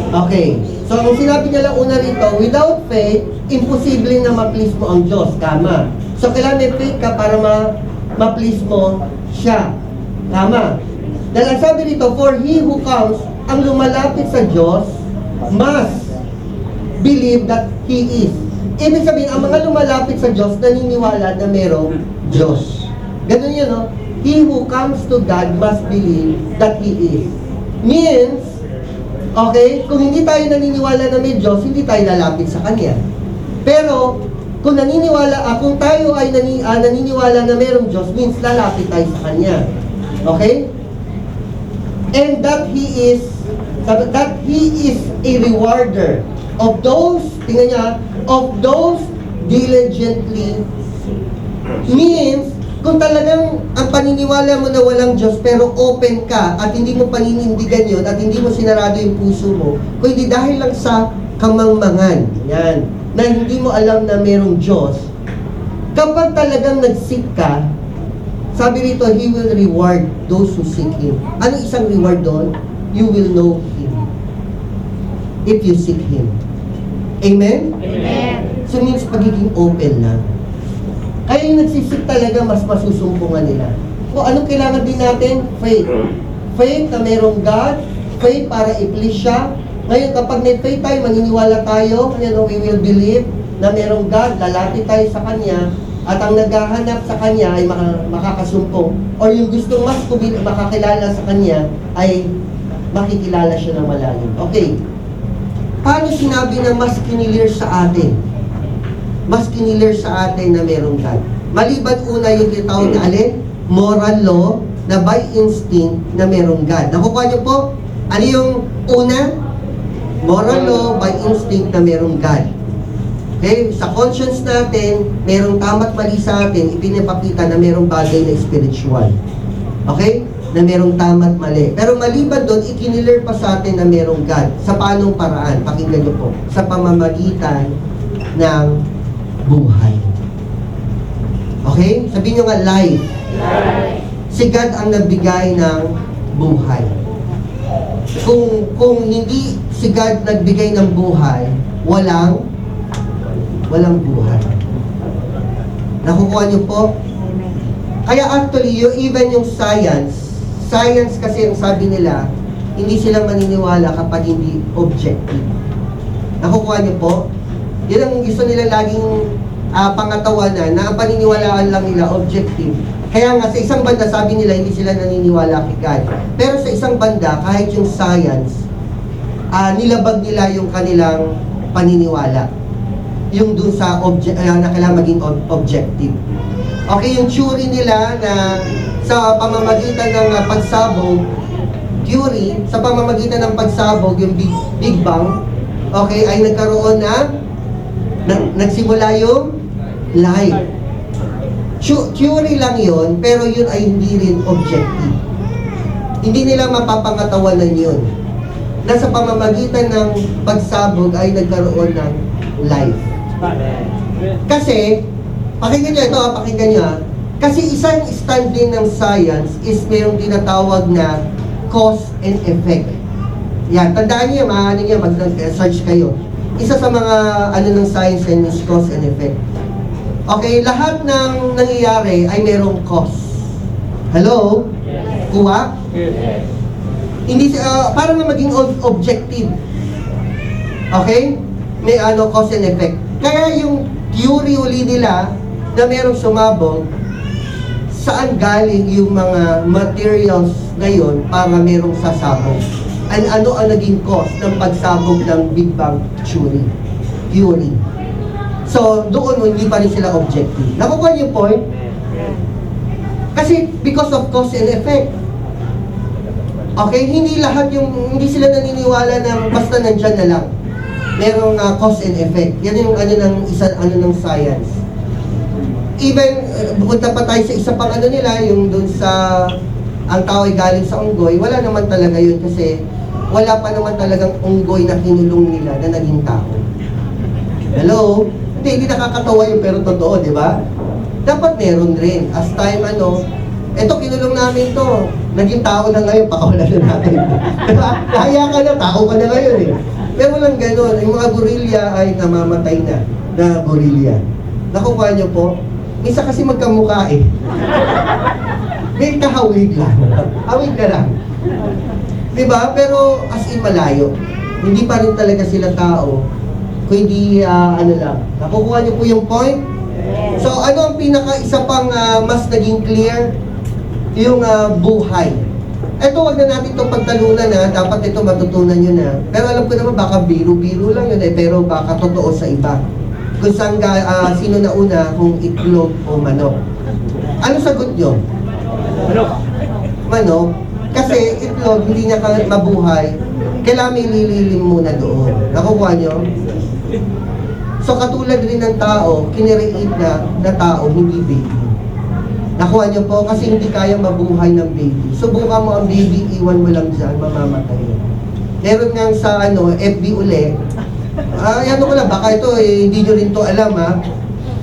Okay. So, ang sinabi niya lang una rito, without faith, imposible na ma-please mo ang Diyos. Tama. So, kailangan may faith ka para ma-please mo siya. Tama. Dahil ang sabi rito, for he who comes, ang lumalapit sa Diyos, must believe that He is. Ibig sabihin, ang mga lumalapit sa Diyos, naniniwala na merong Diyos. Ganun yun, no? He who comes to God must believe that He is. Means, okay, kung hindi tayo naniniwala na may Diyos, hindi tayo lalapit sa Kanya. Pero, kung kung tayo ay naniniwala na merong Diyos, means lalapit tayo sa Kanya. Okay? And that He is a rewarder of those, tingnan niya, of those diligently. Means, kung talagang ang paniniwala mo na walang Diyos, pero open ka, at hindi mo paninindigan yun, at hindi mo sinarado yung puso mo, kung hindi dahil lang sa kamangmangan, yan, na hindi mo alam na merong Diyos, kapag talagang nag-seek ka, sabi rito, He will reward those who seek Him. Ano isang reward doon? You will know Him. If you seek Him. Amen? Amen. So means pagiging open lang. Kaya yung nagsisik talaga, mas masusumpungan nila. O anong kailangan din natin? Faith. Faith na merong God. Faith para i-please siya. Ngayon, kapag may faith tayo, maniniwala tayo, we will believe na merong God, lalapit tayo sa Kanya, at ang naghahanap sa Kanya ay makakasumpong. Or yung gustong mas makakilala sa Kanya, ay makikilala siya ng malalim. Okay. Paano sinabi na mas kinilir sa atin? Mas kinilir sa atin na merong God. Maliban una yung tinatawag na alin? Moral law na by instinct na merong God. Nakukuha niyo po? Ano yung una? Moral law by instinct na merong God. Okay? Sa conscience natin, merong tama't mali sa atin, ipinapakita na merong bagay na spiritual. Okay? Na merong tama at mali. Pero maliban doon, ikinilir pa sa atin na merong God. Sa paanong paraan? Pakinggan niyo po. Sa pamamagitan ng buhay. Okay? Sabihin niyo nga, life. Si God ang nagbigay ng buhay. Kung hindi si God nagbigay ng buhay, walang buhay. Nakukuha niyo po? Kaya actually, even yung science kasi ang sabi nila, hindi sila maniniwala kapag hindi objective. Nakukuha niyo po? Yun ang gusto nila laging pangatawanan, na ang paniniwalaan lang nila objective. Kaya nga sa isang banda sabi nila hindi sila naniniwala kay God. Pero sa isang banda, kahit yung science, nilabag nila yung kanilang paniniwala. Yung dun sa na kailangan maging objective. Okay, yung theory nila na sa pamamagitan ng pagsabog, sa pamamagitan ng pagsabog, yung Big Bang, okay, ay nagkaroon nagsimula yung life. Theory lang yun, pero yun ay hindi rin objective. Hindi nila mapapangatawanan yun. Nasa pamamagitan ng pagsabog ay nagkaroon ng life. Kasi, pakinggan nyo, kasi isang stand din ng science is mayroong tinatawag na cause and effect. Yan, tandaan niyo, mag-search kayo. isa sa mga ano ng science and is cause and effect. Okay, lahat ng nangyayari ay merong cause. Hello? Kuha? Yes. Hindi para na maging objective. Okay? May ano, cause and effect. Kaya yung theory uli nila na merong sumabog, saan galing yung mga materials ngayon para merong sasabog? Ano ang naging cause ng pagsabog ng Big Bang theory? So, doon hindi pa rin sila objective. Nakukuha niyo yung point? Kasi because of cause and effect. Okay, hindi sila naniniwala na basta nandyan na lang. Merong cause and effect. Yan yung ng science. Even, pupunta pa tayo sa isa pang nila, yung dun sa, ang tao ay galing sa unggoy, wala naman talaga yun kasi wala pa naman talagang unggoy na kinulong nila na naging tao. Hello? Hindi nakakatawa yun pero totoo, di ba? Dapat meron rin. As time eto kinulong namin to, naging tao na ngayon, pakawalan na natin. Diba? Kaya ka na, tao ka na ngayon eh. Pero walang ganun, yung mga gorilla ay namamatay na gorilla. Nakukuha niyo po? Minsan kasi magkamukha eh. May kahawig lang. Hawig ka lang. Diba? Pero as in malayo. Hindi pa rin talaga sila tao. Kung hindi, lang. Nakukuha niyo po yung point? So, ano ang isa pang mas naging clear? Yung buhay. Ito, wag na natin itong pagtalunan dapat ito matutunan nyo na. Pero alam ko naman, baka biro-biro lang yun pero baka totoo sa iba. Kung saan, sino na una, kung itlog o manok. Ano sagot nyo? Manok. Manok? Kasi itlog, hindi niya mabuhay. Kailangan may lililim muna doon. Nakukuha nyo? So katulad rin ng tao, kinireit na tao, hindi baby. Nakuha niyo po kasi hindi kaya mabuhay ng baby. Subukan mo ang baby, iwan mo lang dyan, mamamatay. Meron nga sa FB uli, ano ko lang, baka ito hindi nyo rin to alam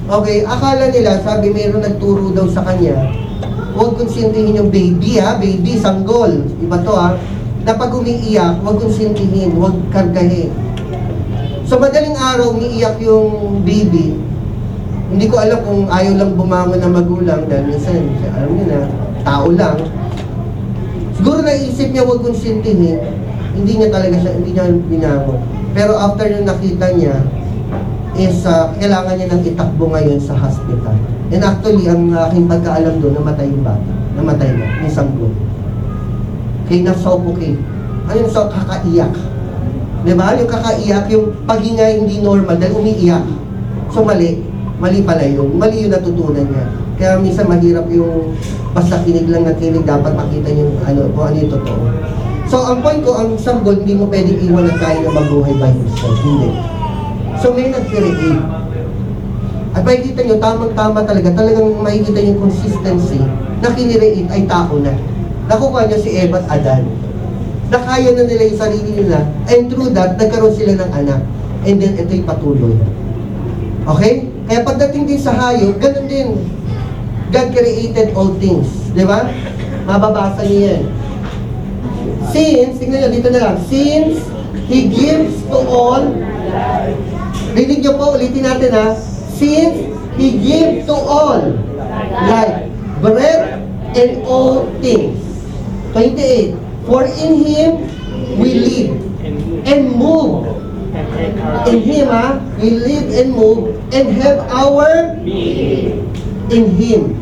Okay, akala nila, sabi meron nagturo daw sa kanya, huwag konsintihin yung baby baby, sanggol. Iba to na pag umiiyak, huwag konsintihin, huwag kargahin. So madaling araw, umiiyak yung baby. Hindi ko alam kung ayaw lang bumangon ng magulang dahil minsan, alam niyo na, tao lang. Siguro naisip niya huwag konsintihin, hindi niya binangon. Pero after nung nakita niya, is kailangan niya nang itakbo ngayon sa hospital. And actually, ang aking pagkaalam doon, namatay yung bata. Namatay na, yung sanggol. Kaya na-suffocate. Ano yung kakaiyak? Diba? Yung kakaiyak, yung paghinga hindi normal dahil umiiyak. So mali pala yun. Mali yung natutunan niya. Kaya minsan mahirap yung basta kinig lang na kinig, dapat makita niyo kung ano yung totoo. So ang point ko, ang sanggol, hindi mo pwedeng iwan na kaya na mabuhay by himself. Hindi. So may nag-create. At makikita nyo, tamang-tama talagang makikita yung consistency na kinireit ay tao na. Nakukuha nyo si Eva at Adan. Nakaya na nila yung sarili nila, and through that, nagkaroon sila ng anak. And then, ito'y patuloy. Okay? Kaya pagdating din sa hayop, ganun din. God created all things. Di ba? Mababasa niyo yan. Since, tingnan nyo, dito na lang. Since He gives to all, rinig nyo po, ulitin natin since He gives to all life, breath, and all things. 28. For in Him we live and move. In Him, we live and move and have our being. In Him.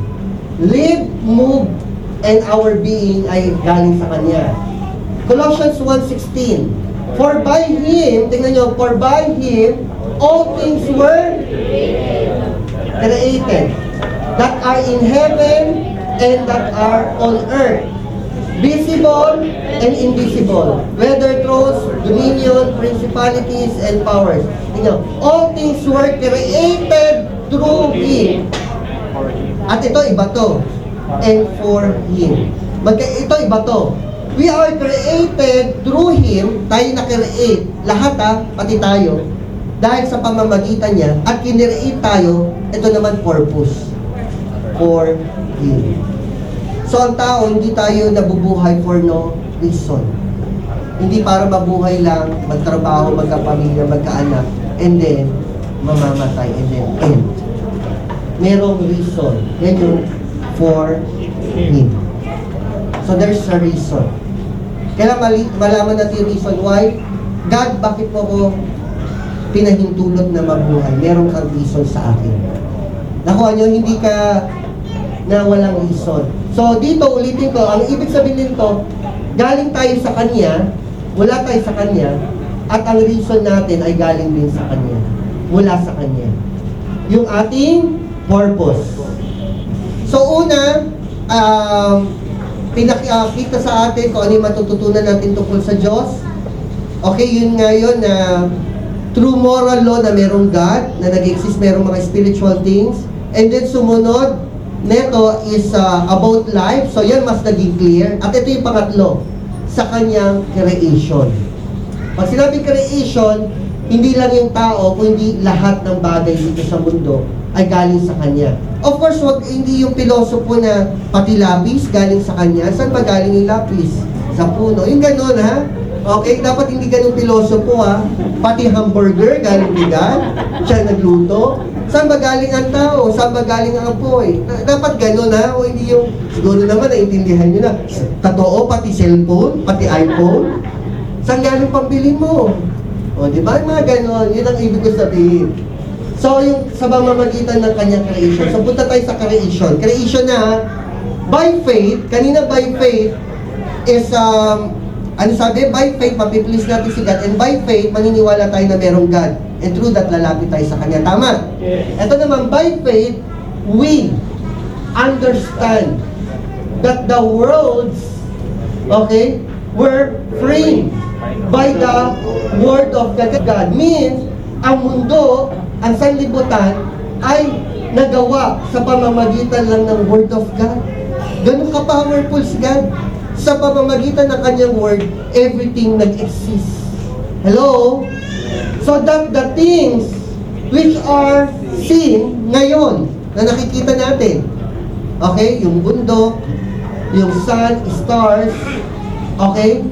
Live, move, and our being ay galing sa Kanya. Colossians 1:16. For by Him, tingnan nyo, for by Him, all things were created that are in heaven and that are on earth, visible and invisible, whether thrones, dominion, principalities, and powers. All things were created through Him. At ito, iba to. And for Him. Ito, iba to. We are created through Him. Tayo na-create. Lahat pati tayo. Dahil sa pamamagitan niya. At kinreate tayo, ito naman purpose. For Him. So ang tao, hindi tayo nabubuhay for no reason. Hindi para mabuhay lang, magtrabaho, magkapamilya, magkaanak. and then mamamatay, and then end. Merong reason. Yan yung for him. So there's a reason. Kaya malaman natin yung reason why. God, bakit mo ko pinahintulot na mabuhay? Meron kang reason sa akin. Nakuha nyo, hindi ka na walang reason. So dito, ulitin ko, ang ibig sabihin nito, galing tayo sa Kanya, wala tayo sa Kanya, at ang reason natin ay galing din sa Kanya. Mula sa Kanya. Yung ating purpose. So una, pinakita sa atin kung ano yung matututunan natin tungkol sa Diyos. Okay, yun nga yun na true moral law na merong God, na nag-exist merong mga spiritual things. And then sumunod, neto is about life. So yan mas naging clear. At ito yung pangatlo, sa kanyang creation. Pag sinabing creation, hindi lang yung tao, kundi lahat ng bagay dito sa mundo ay galing sa kanya. Of course, hindi yung pilosopo na pati lapis galing sa kanya. Saan ba galing yung lapis? Sa puno. Yung ganun, ha? Okay, dapat hindi ganun pilosopo, ha? Pati hamburger galing ni God. Siya nagluto. Saan ba galing ang tao? Saan ba galing ang apoy? Dapat ganun, ha? O hindi yung, siguro naman, naiintindihan nyo na. Totoo, pati cellphone, pati iPhone. Saan galing pambili mo? O, di ba? Mga ganun. Yun ang ibig ko sabihin. So, yung sa pamamagitan ng kanyang creation. So, punta tayo sa creation. Creation na, by faith, kanina by faith, is, ano sabi? By faith, mapiplease natin si God. And by faith, maniniwala tayo na merong God. And through that, lalapit tayo sa Kanya. Tama? Ito naman, by faith, we understand that the worlds, okay, were framed by the Word of God. Means, ang mundo, ang sanlibutan, ay nagawa sa pamamagitan lang ng Word of God. Ganun ka-powerful si God. Sa pamamagitan ng kanyang Word, everything nag-exist. Hello? So that the things which are seen ngayon, na nakikita natin, okay, yung bundok, yung sun, stars, okay,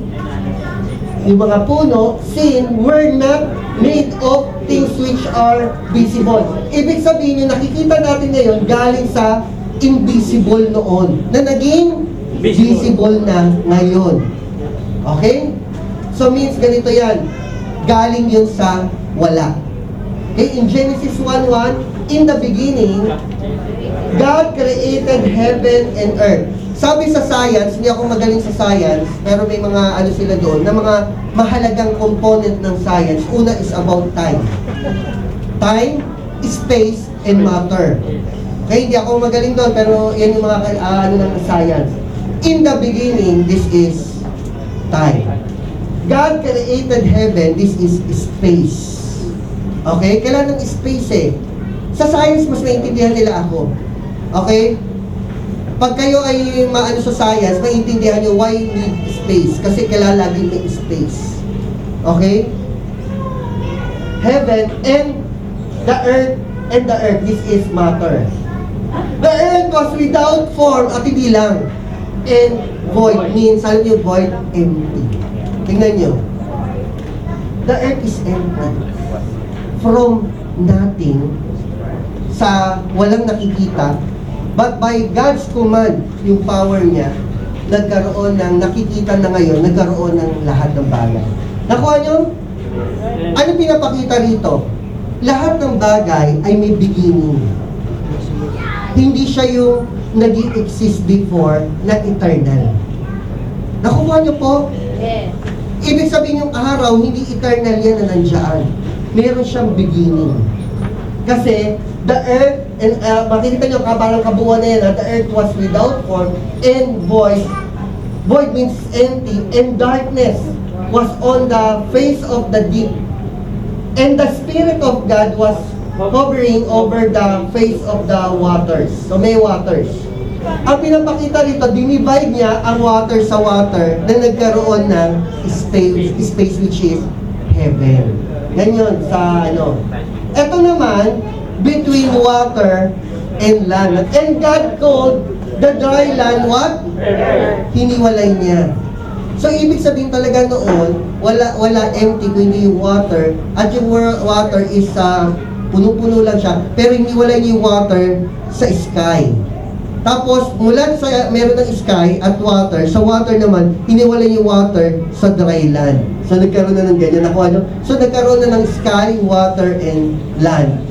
yung mga puno, seen, were not made of things which are visible. Ibig sabihin yung nakikita natin ngayon, galing sa invisible noon, na naging visible na ngayon. Okay? So means ganito yan. Galing yun sa wala. Okay? In Genesis 1:1, in the beginning, God created heaven and earth. Sabi sa science, hindi ako magaling sa science, pero may mga ano sila doon, na mga mahalagang component ng science. Una is about time. Time, space, and matter. Okay? Hindi ako magaling doon, pero yan yung mga ano ng science. In the beginning, this is time. God created heaven, this is space. Okay? Kailan ng space eh? Sa science, mas naiintindihan nila ako. Okay? Pag kayo ay maano sa science, maintindihan nyo why need space. Kasi kailangan laging may space. Okay? Heaven and the earth, this is matter. The earth was without form at hindi lang. And void means, alam nyo, void, empty. Tingnan nyo. The earth is empty. From nothing, sa walang nakikita, but by God's command, yung power niya, nagkaroon ng, nakikita na ngayon, nagkaroon ng lahat ng bagay. Nakuha nyo? Ano pinapakita rito? Lahat ng bagay ay may beginning. Hindi siya yung nag-exist before na eternal. Nakuha nyo po? Yes. Ibig sabihin yung araw, hindi eternal yan na nandiyan. Meron siyang beginning. Kasi, the earth, and makikita nyo, parang kabuuan na yan, the earth was without form and void. Void means empty, and darkness was on the face of the deep. And the Spirit of God was hovering over the face of the waters. So may waters. Ang pinapakita rito, dinivide niya ang water sa water na nagkaroon ng space which is heaven. Yan yun sa ano. Ito naman, between water and land. And God called the dry land what? Hiniwalay niya. So, ibig sabihin talaga noon, wala empty kundi yung water, at yung water is puno-puno lang siya, pero wala yung water sa sky. Tapos, mula sa meron ng sky at water, sa water naman, hiniwalay yung water sa dry land. So, nagkaroon na ng ganyan. Nakuha nyo? So, nagkaroon na ng sky, water, and land.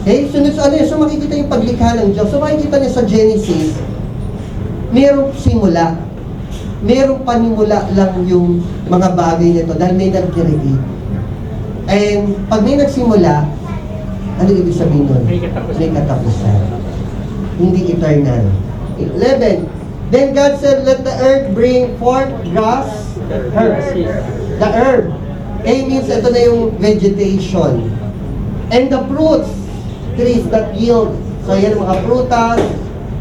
Okay? So, makikita yung paglikha ng Diyos. So, makikita niyo sa Genesis, mayroong simula. Mayroong panimula lang yung mga bagay nito dahil may nag-create. And pag may nagsimula, ano ibig sabihin nun? May katapusan. May katapusan. Hindi eternal. 11. Then God said, let the earth bring forth grass, herb. The herb. Means ito na yung vegetation. And the fruits, trees that yield. So yan mga prutas.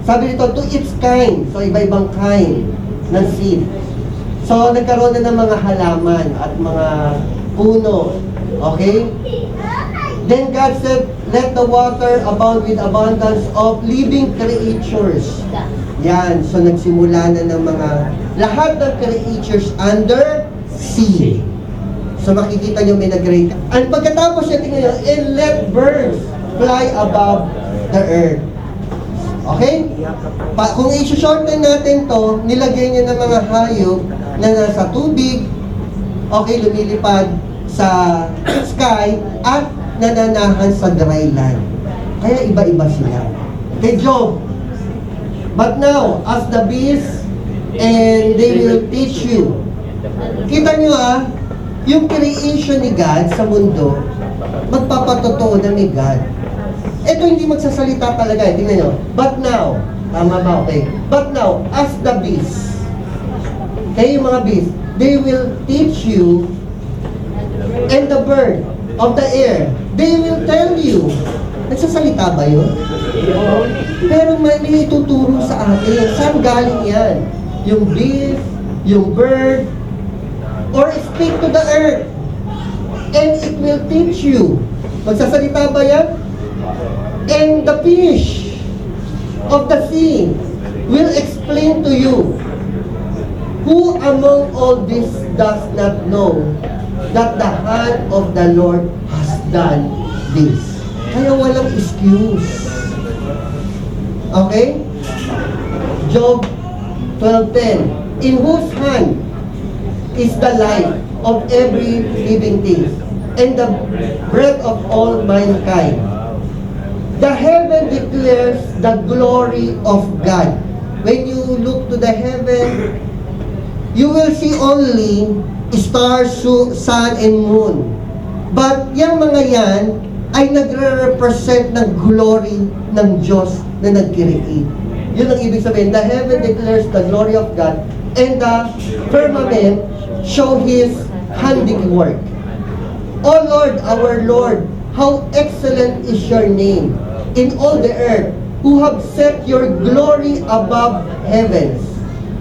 Sabi nito, to its kind. So iba-ibang kind ng seed. So nagkaroon na ng mga halaman at mga puno. Okay? Then God said, let the water abound with abundance of living creatures. Yan. So nagsimula na ng mga lahat ng creatures under sea. So makikita nyo may nag-rate. And pagkatapos niya, tingnan nyo, and let birds fly above the earth. Okay? Kung i-shorten natin to, nilagay niya ng mga hayop na nasa tubig, okay, lumilipad sa sky, at nananahan sa dry land. Kaya iba-iba sila. Kay Job, but now, as the beasts, and they will teach you. Kita nyo yung creation ni God sa mundo, magpapatotoo na ni God. Ito hindi magsasalita talaga. Tingnan nyo. But now, tama ba? Okay. But now, as the beasts, okay, yung mga beasts, they will teach you, and the bird of the air, they will tell you. Nagsasalita ba yun? Pero may ituturo sa atin. Saan galing yan? Yung beast, yung bird, or speak to the earth, and it will teach you. Magsasalita ba yan? And the fish of the sea will explain to you. Who among all this does not know that the hand of the Lord has done this? Kaya walang excuse. Okay? Job 12:10. In whose hand is the life of every living thing, and the breath of all mankind. The heaven declares the glory of God. When you look to the heaven, you will see only stars, sun, and moon. But yung mga yan ay nagre-represent ng glory ng Diyos na nag-create. Yun ang ibig sabihin. The heaven declares the glory of God, and the firmament show His handiwork. O Lord, our Lord, how excellent is your name in all the earth, who have set your glory above heavens.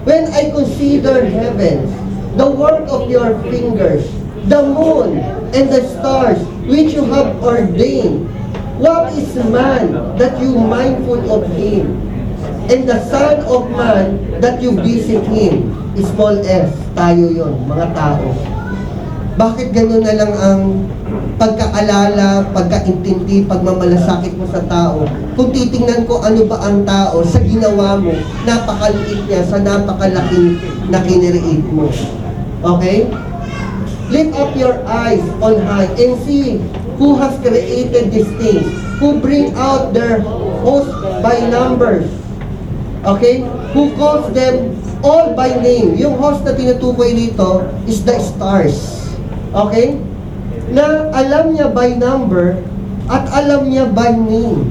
When I consider heavens, the work of your fingers, the moon and the stars which you have ordained, what is man that you mindful of him, and the son of man that you visit him? Small s, tayo yon, mga tao. Bakit gano'n na lang ang pagkaalala, pagkaintindi, pagmamalasakit mo sa tao? Kung titingnan ko ano ba ang tao sa ginawa mo, napakaliit niya sa napakalaking na kiniriit mo. Okay? Lift up your eyes on high and see who has created these things, who bring out their host by numbers. Okay? Who calls them all by name. Yung host na tinutukoy dito is the stars. Okay? Na alam niya by number at alam niya by name.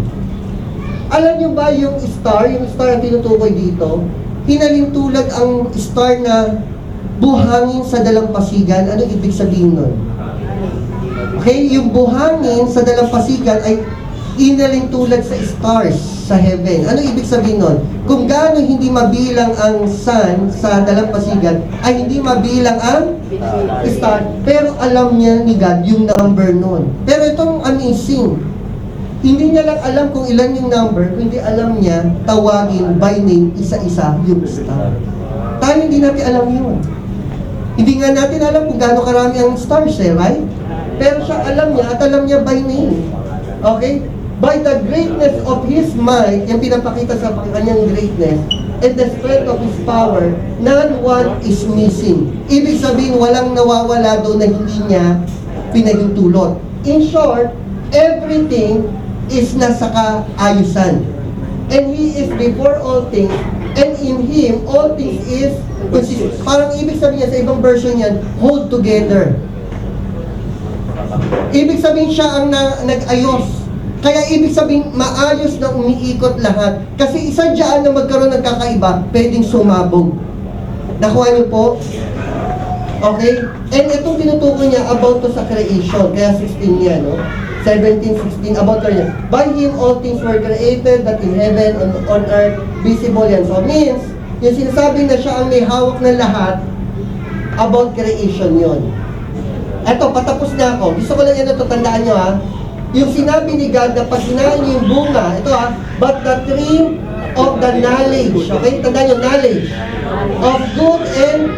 Alam niyo ba yung star na tinutukoy dito, hinalintulad ang star na buhangin sa dalampasigan. Ano ibig sabihin nun? Okay? Yung buhangin sa dalampasigan ay inalintulad sa stars sa heaven. Ano ibig sabihin nun? Kung gaano hindi mabilang ang sun sa dalampasigan, ay hindi mabilang ang star. Pero alam niya ni God yung number nun. Pero itong amazing. Hindi niya lang alam kung ilan yung number, kundi alam niya tawagin by name isa-isa yung star. Tayo hindi natin alam yun. Hindi nga natin alam kung gaano karami ang stars, right? Pero siya alam niya at alam niya by name. Okay? By the greatness of His might, yung pinapakita sa kanyang greatness, and the strength of His power, none one is missing. Ibig sabihin, walang nawawala doon na hindi niya pinahintulot. In short, everything is nasa kaayusan. And He is before all things, and in Him, all things is consistent. Parang ibig sabihin niya sa ibang version yan, hold together. Ibig sabihin siya ang nag-ayos. Kaya ibig sabihin, maayos na umiikot lahat. Kasi isa dyan na magkaroon ng kakaiba, pwedeng sumabog. Nakuha niyo po? Okay? And itong tinutukoy niya about to sa creation. Kaya 16 niya, no? 17, 16, about to niya. By Him all things were created, that in heaven and on earth, visible yan. So means, yung sinasabi na siya ang may hawak ng lahat, about creation yon. Eto, patapos na ako. Gusto ko lang yan ito, tandaan nyo ha. Yung sinabi ni God na pag sinain niyo yung bunga, ito ha, but the tree of the knowledge, okay? Tandaan nyo, knowledge of good and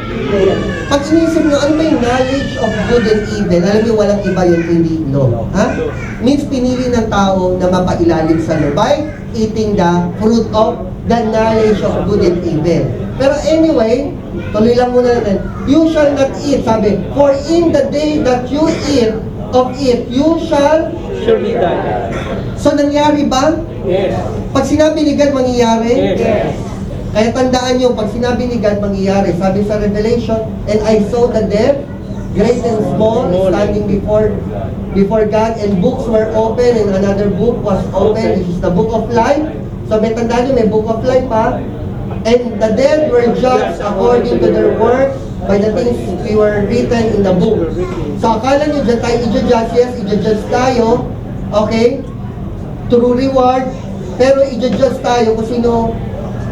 pag inisip nyo, ano ba yung knowledge of good and evil? Alam nyo, walang iba yun, hindi no. Ha? Means pinili ng tao na mapailalim sa no by eating the fruit of the knowledge of good and evil. Pero anyway, tuloy lang muna natin. You shall not eat, sabi, for in the day that you eat of it, you shall Surely die. So nangyari ba? Yes. Pag sinabi ni God, mangyayari? Yes. Kaya tandaan nyo, pag sinabi ni God, mangyayari. Sabi sa Revelation, and I saw the dead, great and small, standing before God, and books were open, and another book was open, which is the book of life. So may tandaan nyo, may book of life pa. And the dead were judged according to their works by the things we were written in the book. So akala nyo dyan tayo i-judge, yes, i-judge tayo, okay, true reward, pero i-judge tayo kung sino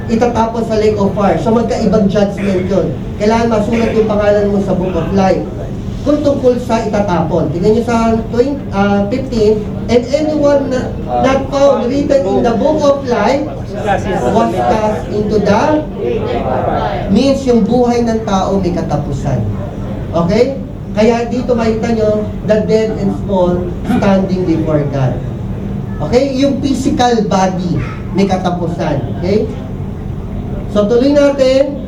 itatapon sa lake of fire. So magkaibang judgment yun. Kailangan masulat yung pangalan mo sa book of life. Kung tungkol sa itatapon. Tingnan nyo sa 15, and anyone not found written in the book of life was cast into the means yung buhay ng tao may katapusan. Okay? Kaya dito makita nyo, the dead and small standing before God. Okay? Yung physical body may katapusan. Okay? So tuloy natin.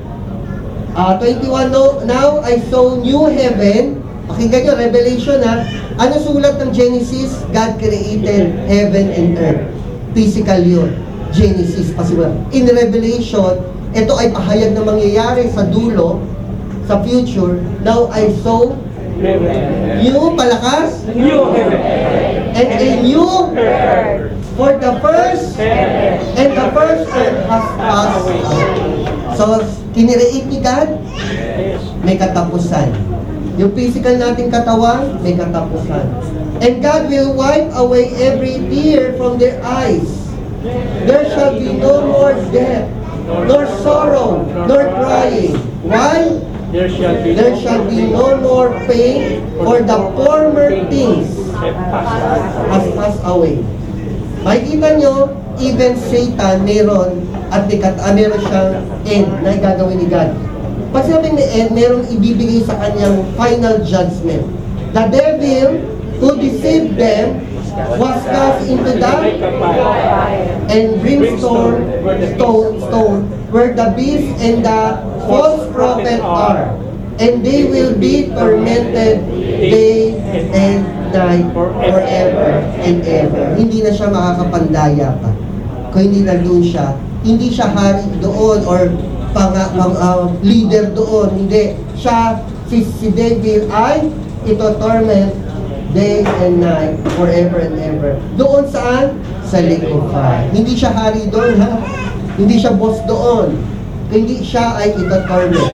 21, now I saw new heaven. Pakinggan nyo, Revelation ha. Ano sulat ng Genesis? God created heaven and earth. Physical yun. Genesis, pasimulan. In Revelation, ito ay pahayag na mangyayari sa dulo, sa future. Now I saw new, palakas, New heaven. and a new earth. For the first and the first earth has passed away. So, kinireit ni God, may katapusan. Yung physical nating katawan, may katapusan. And God will wipe away every tear from their eyes. There shall be no more death, nor sorrow, nor crying. Why? There shall be no more pain, for the former things has passed away. Makikita nyo, even Satan meron at meron siyang end na gagawin ni God. Pag sinabing may end, merong ibibigay sa kanyang final judgment. The devil who deceived them was cast into the and brimstone stone where the beast and the false prophet are, and they will be tormented day and night forever and ever. Hindi na siya makakapandaya pa. Kung hindi na doon siya, hindi siya hari doon or leader doon. Hindi. Siya, si devil ay ito torment day and night forever and ever. Doon saan? Sa lake of fire. Hindi siya hari doon ha. Hindi siya boss doon. Hindi siya ay ito torment.